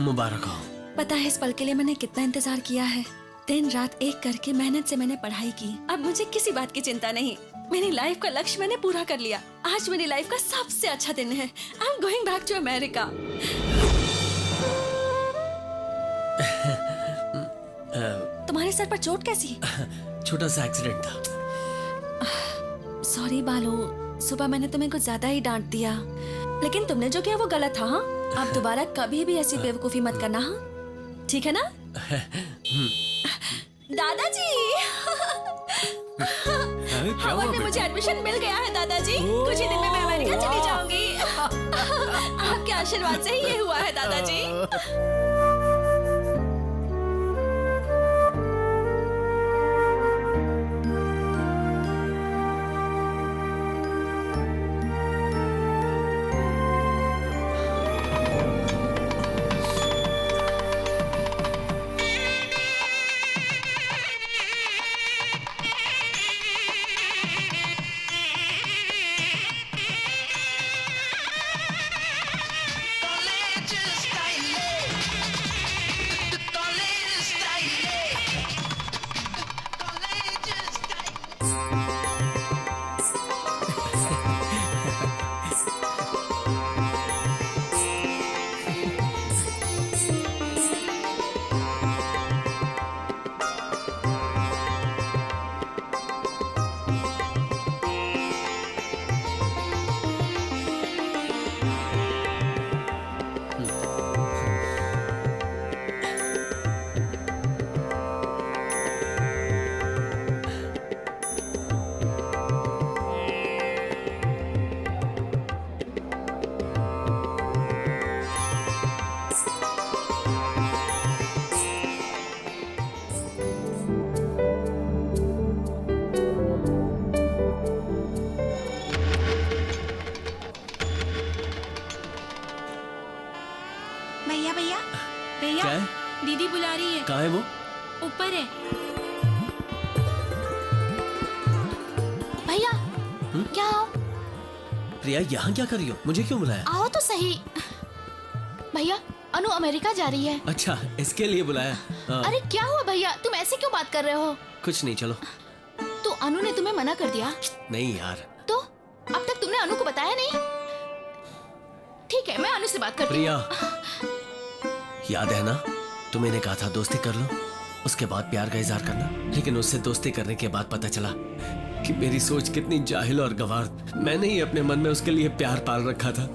मुबारक हो। पता है इस पल के लिए मैंने कितना इंतजार किया है। दिन रात एक करके मेहनत से मैंने पढ़ाई की। अब मुझे किसी बात की चिंता नहीं। मेरी लाइफ का लक्ष्य मैंने पूरा कर लिया। आज मेरी लाइफ का सबसे अच्छा दिन है। I am going back to America. तुम्हारे सर पर चोट कैसी? छोटा सा एक्सीडेंट था। सॉरी बालू, सुबह मैंने तुम्हें कुछ ज्यादा ही डांट दिया, लेकिन तुमने जो किया वो गलत था। हाँ, अब दोबारा कभी भी ऐसी बेवकूफी मत करना। हाँ, ठीक है ना? दादाजी, हार्वर्ड में मुझे एडमिशन मिल गया है दादाजी। कुछ ही दिन में मैं अमेरिका चली जाऊंगी। आपके आशीर्वाद से ही ये हुआ है दादाजी। भैया भैया भैया, क्या है? दीदी बुला रही है। कहाँ है वो? ऊपर है। भैया क्या आओ? प्रिया यहाँ क्या कर रही हो? मुझे क्यों बुलाया? आओ तो सही। भैया अनु अमेरिका जा रही है। अच्छा, इसके लिए बुलाया? हाँ। अरे क्या हुआ भैया, तुम ऐसे क्यों बात कर रहे हो? कुछ नहीं, चलो। तो अनु ने तुम्हें मना कर दिया? नहीं यार। तो अब तक तुमने अनु को बताया नहीं? ठीक है, मैं अनु से बात करती प्रिया, हूँ। याद है ना, तुमने ने कहा था दोस्ती कर लो, उसके बाद प्यार का इजहार करना। लेकिन उससे दोस्ती करने के बाद पता चला कि मेरी सोच कितनी जाहिल और गवार। मैंने ही अपने मन में उसके लिए प्यार पाल रखा था।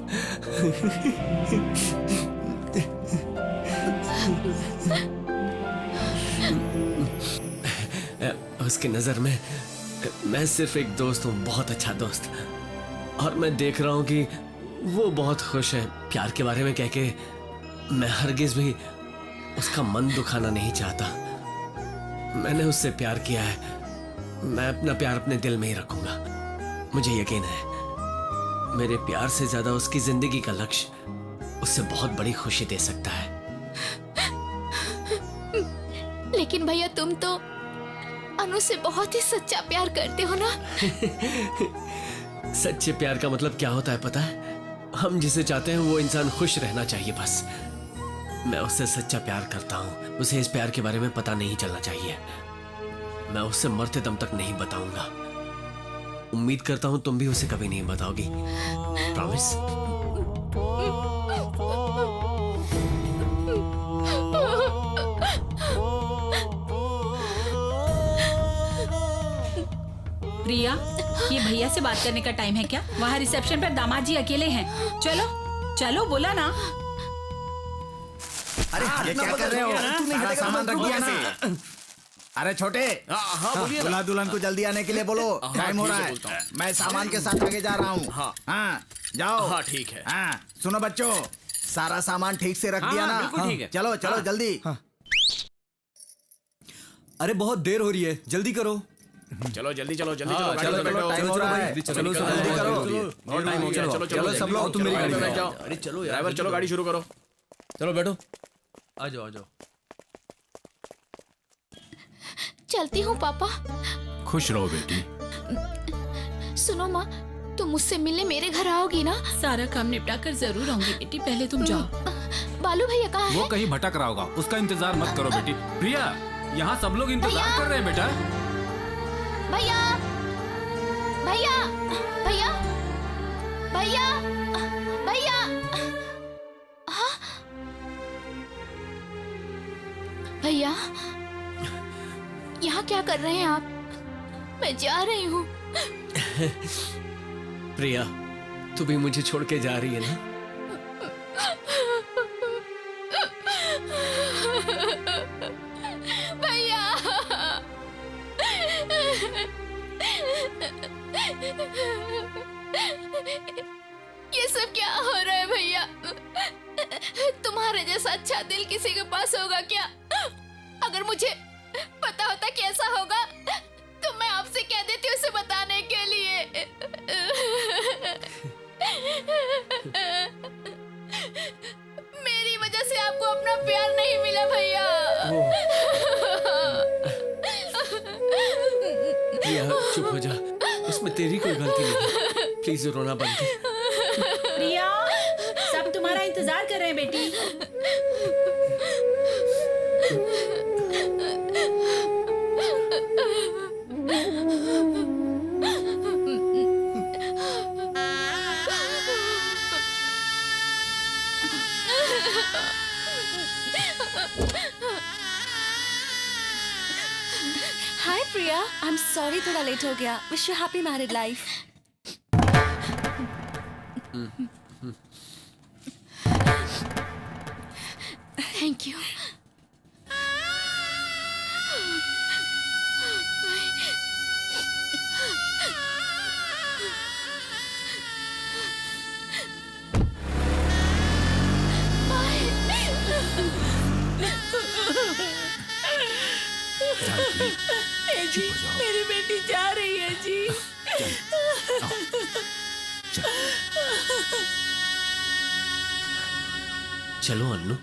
उसकी नजर में मैं सिर्फ एक दोस्त हूँ, बहुत अच्छा दोस्त। और मैं देख रहा हूँ कि वो बहुत खुश है। प्यार के बारे में कह के मैं हरगिज भी उसका मन दुखाना नहीं चाहता। मैंने उससे प्यार किया है, मैं अपना प्यार अपने दिल में ही रखूंगा। मुझे यकीन है मेरे प्यार से ज्यादा उसकी जिंदगी का लक्ष्य उससे बहुत बड़ी खुशी दे सकता है। लेकिन भैया तुम तो अनु से बहुत ही सच्चा प्यार करते हो ना? सच्चे प्यार का मतलब क्या होता है पता है? हम जिसे चाहते हैं वो इंसान खुश रहना चाहिए, बस। मैं उससे सच्चा प्यार करता हूँ। उसे इस प्यार के बारे में पता नहीं चलना चाहिए। मैं उससे मरते दम तक नहीं बताऊंगा। उम्मीद करता हूँ तुम भी उसे कभी नहीं बताओगी। प्रॉमिस? प्रिया, ये भैया से बात करने का टाइम है क्या? वहाँ रिसेप्शन पर दामाद जी अकेले हैं। चलो चलो, बोला ना। अरे ये क्या कर रहे हो? सारा सामान रख दिया ना? अरे छोटे, हाँ बोलिए। दूल्हा दुल्हन को जल्दी आने के लिए बोलो, टाइम हो रहा है। मैं सामान के साथ आगे जा रहा हूँ। हाँ जाओ। हाँ ठीक है। हाँ सुनो बच्चों, सारा सामान ठीक से रख दिया ना? बिल्कुल ठीक है। चलो चलो जल्दी। अरे बहुत देर हो रही है, जल्दी करो। चलो जल्दी चलो, जल्दी चलो चलो, चलो, टाइम हो रहा है। चलो जल्दी करो। बहुत टाइम हो गया। चलो चलो सब लोग, तुम मेरी गाड़ी में बैठ जाओ। जाओ। अरे चलो ड्राइवर, चलो गाड़ी शुरू करो। चलो बैठो। आ जाओ आ जाओ। चलती हूँ पापा। खुश रहो बेटी। सुनो माँ, तुम मुझसे मिलने मेरे घर आओगी ना? सारा काम निपटा कर जरूर आऊंगी बेटी, पहले तुम जाओ। बालू भैया कहाँ वो है? कहीं भटक रहा होगा, उसका इंतजार मत करो बेटी। प्रिया, यहाँ सब लोग इंतजार कर रहे हैं बेटा। भैया भैया भैया भैया भैया। हाँ? भैया यहाँ क्या कर रहे हैं आप? मैं जा रही हूँ। प्रिया, तू भी मुझे छोड़ के जा रही है ना? भैया ये सब क्या हो रहा है भैया? तुम्हारे जैसा अच्छा दिल किसी के पास होगा क्या? अगर मुझे पता होता कैसा होगा तो मैं आपसे कह देती उसे बताने के लिए। मेरी वजह से आपको अपना प्यार नहीं मिला भैया। प्रिया चुप हो जा, इसमें तेरी कोई गलती नहीं। प्लीज रोना बंद कर। प्रिया, सब तुम्हारा इंतजार कर रहे हैं बेटी। Hi Priya, I am sorry थोड़ा लेट हो गया। Wish you happy married life. Thank you. जी, मेरी बेटी जा रही है जी। चलो अन्नू।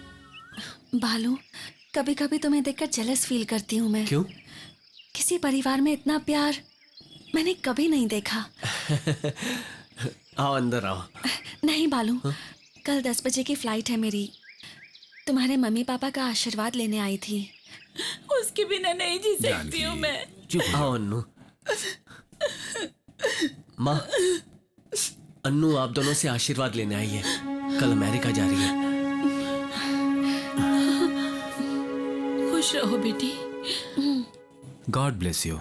बालू, कभी कभी तुम्हें देखकर जेलस फील करती हूँ मैं। क्यों? किसी परिवार में इतना प्यार मैंने कभी नहीं देखा। आओ अंदर आओ। नहीं बालू, कल 10 बजे की फ्लाइट है मेरी। तुम्हारे मम्मी पापा का आशीर्वाद लेने आई थी। उसके बिना नहीं जी सकती हूँ मैं। आओ अन्नू। माँ, अन्नू आप दोनों से आशीर्वाद लेने आई है। कल अमेरिका जा रही है। खुश रहो बेटी। God bless you.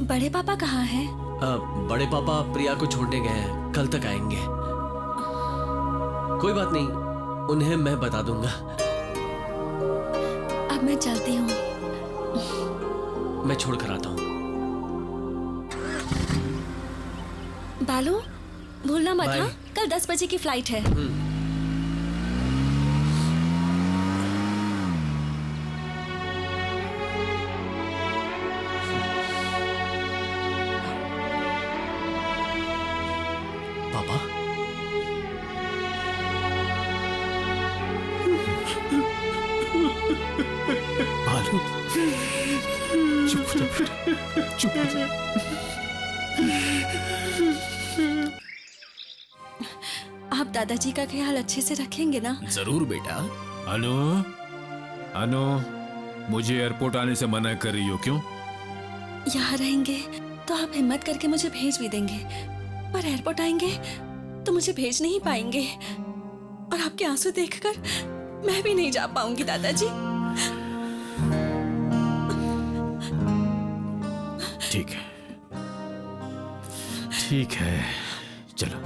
बड़े पापा कहाँ हैं? बड़े पापा प्रिया को छोड़ने गए हैं, कल तक आएंगे। कोई बात नहीं, उन्हें मैं बता दूंगा। अब मैं चलती हूँ। मैं छोड़ कर आता हूँ। बालू, भूलना मत बाय। हाँ, कल 10 बजे की फ्लाइट है। पापा, बालू, चुप हो जा बेटा, चुप हो जा। आप दादाजी का ख्याल अच्छे से रखेंगे ना? जरूर बेटा। अनु, अनु, मुझे एयरपोर्ट आने से मना कर रही हो क्यों? यहाँ रहेंगे तो आप हिम्मत करके मुझे भेज भी देंगे, पर एयरपोर्ट आएंगे तो मुझे भेज नहीं पाएंगे। और आपके आंसू देखकर मैं भी नहीं जा पाऊंगी दादाजी। ठीक है, ठीक है, चलो।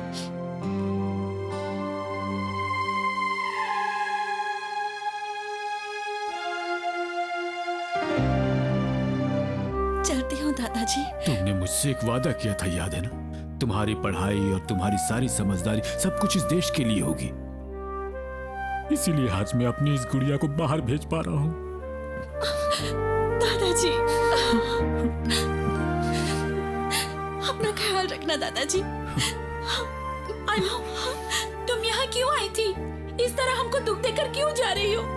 चलती हूँ दादाजी। तुमने मुझसे एक वादा किया था, याद है ना? तुम्हारी पढ़ाई और तुम्हारी सारी समझदारी सब कुछ इस देश के लिए होगी। इसीलिए आज मैं अपनी इस गुड़िया को बाहर भेज पा रहा हूँ। दादाजी, अपना ख्याल रखना दादाजी। अनु, तुम यहाँ क्यों आई थी? इस तरह हमको दुख देकर क्यों जा रही हो?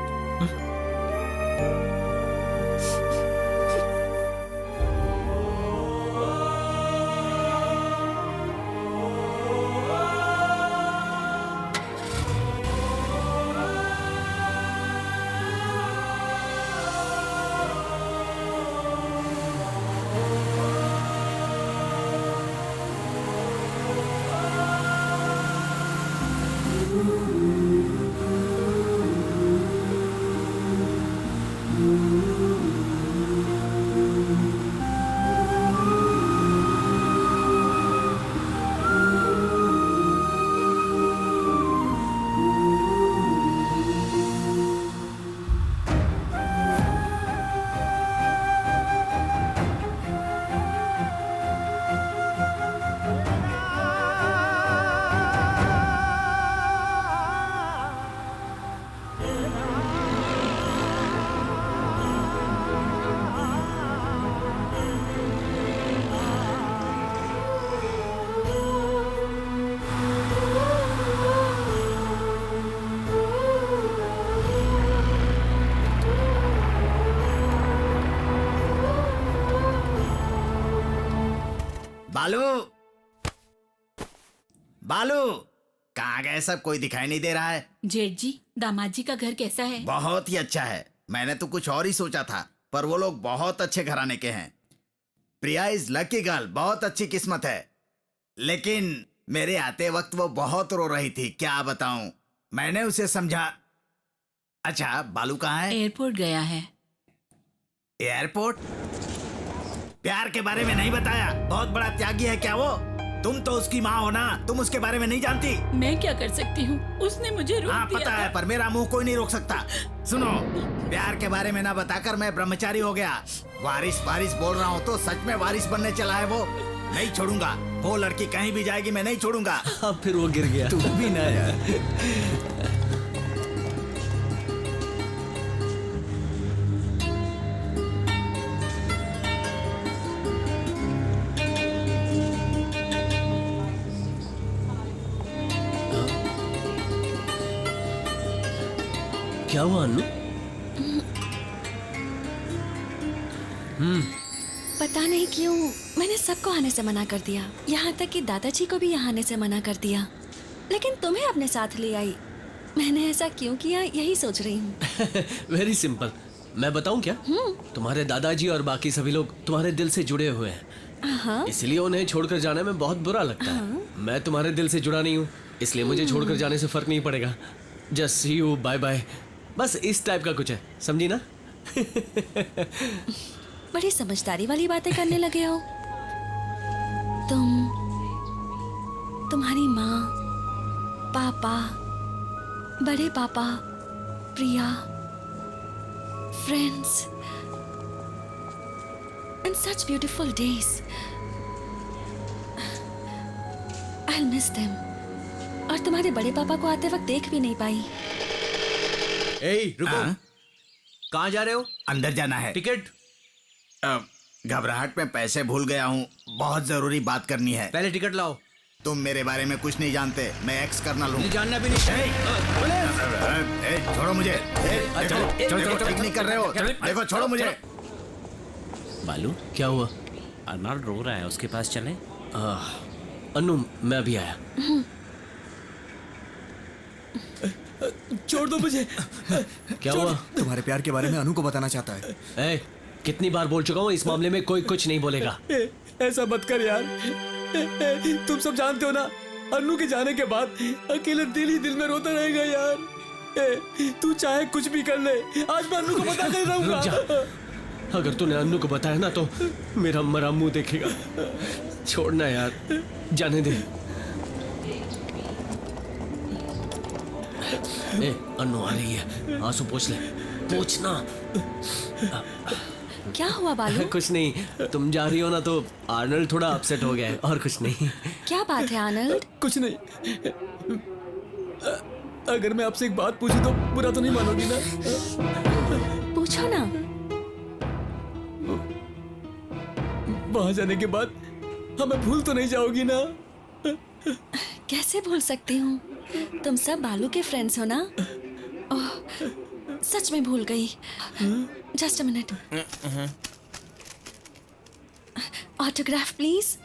बालू, बालू, कहाँ गए सब? कोई दिखाई नहीं दे रहा है। जेठ जी, दामाद जी का घर कैसा है? बहुत ही अच्छा है। मैंने तो कुछ और ही सोचा था, पर वो लोग बहुत अच्छे घराने के हैं। प्रिया इज लकी गर्ल, बहुत अच्छी किस्मत है। लेकिन मेरे आते वक्त वो बहुत रो रही थी, क्या बताऊं। मैंने उसे समझा। अच्छा, बालू कहाँ है? एयरपोर्ट गया है। एयरपोर्ट? प्यार के बारे में नहीं बताया? बहुत बड़ा त्यागी है क्या वो? तुम तो उसकी माँ हो ना, तुम उसके बारे में नहीं जानती? मैं क्या कर सकती हूँ? उसने मुझे रोक हाँ दिया पता था। है, पर मेरा मुंह कोई नहीं रोक सकता। सुनो, प्यार के बारे में ना बताकर मैं ब्रह्मचारी हो गया। वारिस वारिस बोल रहा हूँ तो सच में वारिस बनने चला है वो। नहीं छोड़ूंगा, वो लड़की कहीं भी जाएगी मैं नहीं छोड़ूंगा। अब फिर वो गिर गया। तू भी ना यार। क्या हुआ अन्नू? पता नहीं क्यों मैंने सबको आने से मना कर दिया, यहाँ तक कि दादाजी को भी यहाँ आने से मना कर दिया, लेकिन तुम्हें अपने साथ ले आई। मैंने ऐसा क्यों किया यही सोच रही हूँ। वेरी सिंपल, मैं बताऊं क्या? तुम्हारे दादाजी और बाकी सभी लोग तुम्हारे दिल से जुड़े हुए हैं, हाँ। इसलिए उन्हें छोड़कर जाने में बहुत बुरा लगता है। मैं तुम्हारे दिल से जुड़ा नहीं हूँ, इसलिए मुझे छोड़कर जाने से फर्क नहीं पड़ेगा। Just see you, bye bye, बस इस टाइप का कुछ है, समझी ना? बड़ी समझदारी वाली बातें करने लगे हो तुम्हारी माँ, पापा, बड़े पापा, Priya, friends and such beautiful days. I miss them. और तुम्हारे बड़े पापा को आते वक्त देख भी नहीं पाई। रुको, कहाँ जा रहे हो? अंदर जाना है। टिकट? घबराहट में पैसे भूल गया हूँ, बहुत जरूरी बात करनी है। पहले टिकट लाओ। तुम मेरे बारे में कुछ नहीं जानते, मैं एक्स करना लूँ। जानना भी नहीं। छोड़ो मुझे। चलो, ठीक नहीं कर रहे हो। देखो, छोड़ो मुझे। बालू, क्या हुआ? अर्नल्ड रो रहा है, उसके पास चले? अन्नू, मैं अभी आया। छोड़ दो मुझे। क्या हुआ? तुम्हारे प्यार के बारे में अनु को बताना चाहता है। कितनी बार बोल चुका हूँ, इस मामले में कोई कुछ नहीं बोलेगा। ऐसा मत कर यार। तुम सब जानते हो ना, अन्नू के जाने के बाद अकेले दिल ही दिल में रोता रहेगा यार। तू चाहे कुछ भी कर ले, आज मैं अन्नू को बता कर रहूंगा। अगर तूने अन्नू को बताया ना तो मेरा मरा मुंह देखेगा। छोड़ना यार, जाने दे। अन्नू आ रही है, आंसू पोंछ ले, पोंछना। क्या हुआ बालू? कुछ नहीं, तुम जा रही हो ना तो आर्नल्ड थोड़ा अपसेट हो गया है, और कुछ नहीं। क्या बात है आर्नल्ड? कुछ नहीं। अगर मैं आपसे एक बात पूछूं तो बुरा तो नहीं मानोगी ना? पूछो ना। वहां जाने के बाद हमें भूल तो नहीं जाओगी ना? कैसे भूल सकती हूँ, तुम सब बालू के फ्रेंड्स हो ना? ओह, सच में भूल गई। Just a minute. Autograph please.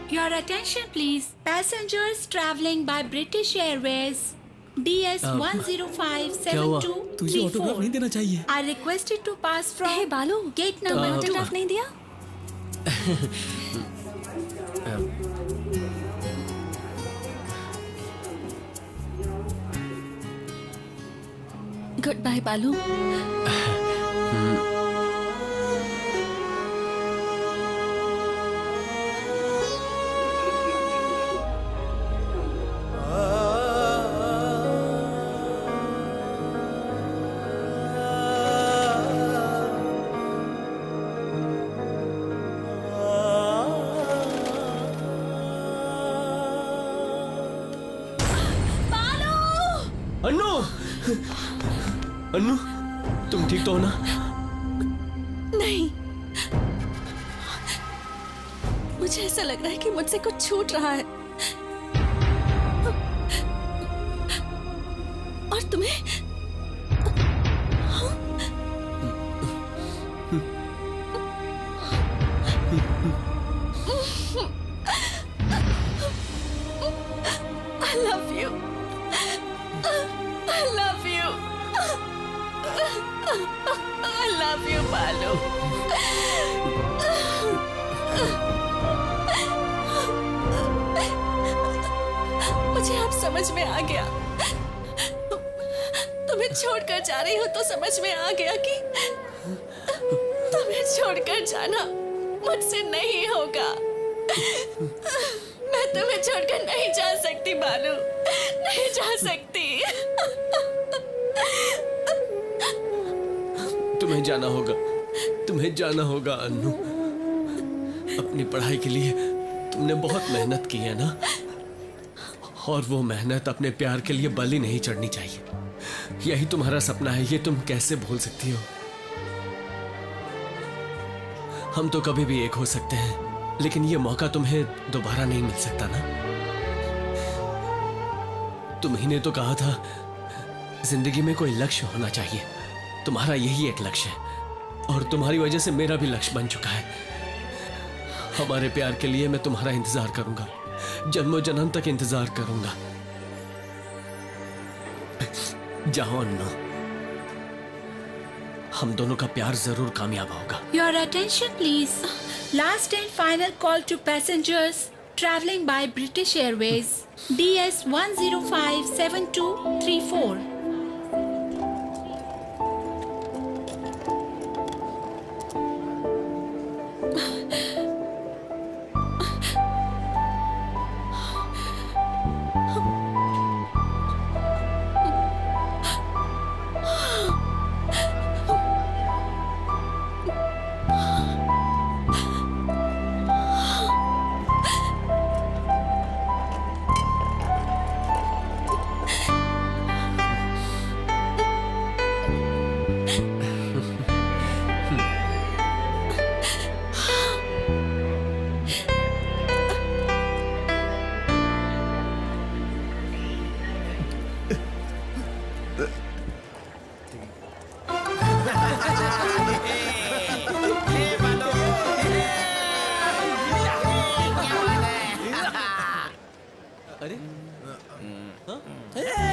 Your attention please. Passengers traveling by British Airways DS 1057234 तुझे ऑटोग्राफ नहीं देना चाहिए। are requested to pass from हे बालू, gate तुम्हें number 2. ऑटोग्राफ नहीं दिया? गुड बाय बालू। अन्नू, अन्नू, तुम ठीक तो हो ना? नहीं, मुझे ऐसा लग रहा है कि मुझसे कुछ छूट रहा है। और तुम्हें? I love you. I love you. I love you, बालू। मुझे अब समझ में आ गया। तुम्हें छोड़कर जा रही हो तो समझ में आ गया कि तुम्हें छोड़कर जाना मुझसे नहीं होगा। मैं तुम्हें छोड़कर नहीं जा सकती बालू, नहीं जा सकती। तुम्हें जाना होगा, तुम्हें जाना होगा अन्नू। अपनी पढ़ाई के लिए तुमने बहुत मेहनत की है ना, और वो मेहनत अपने प्यार के लिए बलि नहीं चढ़नी चाहिए। यही तुम्हारा सपना है, ये तुम कैसे भूल सकती हो? हम तो कभी भी एक हो सकते हैं, लेकिन ये मौका तुम्हें दोबारा नहीं मिल सकता ना। तुम्ही ने तो कहा था जिंदगी में कोई लक्ष्य होना चाहिए। तुम्हारा यही एक लक्ष्य है और तुम्हारी वजह से मेरा भी लक्ष्य बन चुका है। हमारे प्यार के लिए मैं तुम्हारा इंतजार करूंगा, जन्मों जन्म तक इंतजार करूंगा। जाओ अन्नू, हम दोनों का प्यार जरूर कामयाब होगा। Your attention please. Last and final call to passengers traveling by British Airways DS 1057234. अरे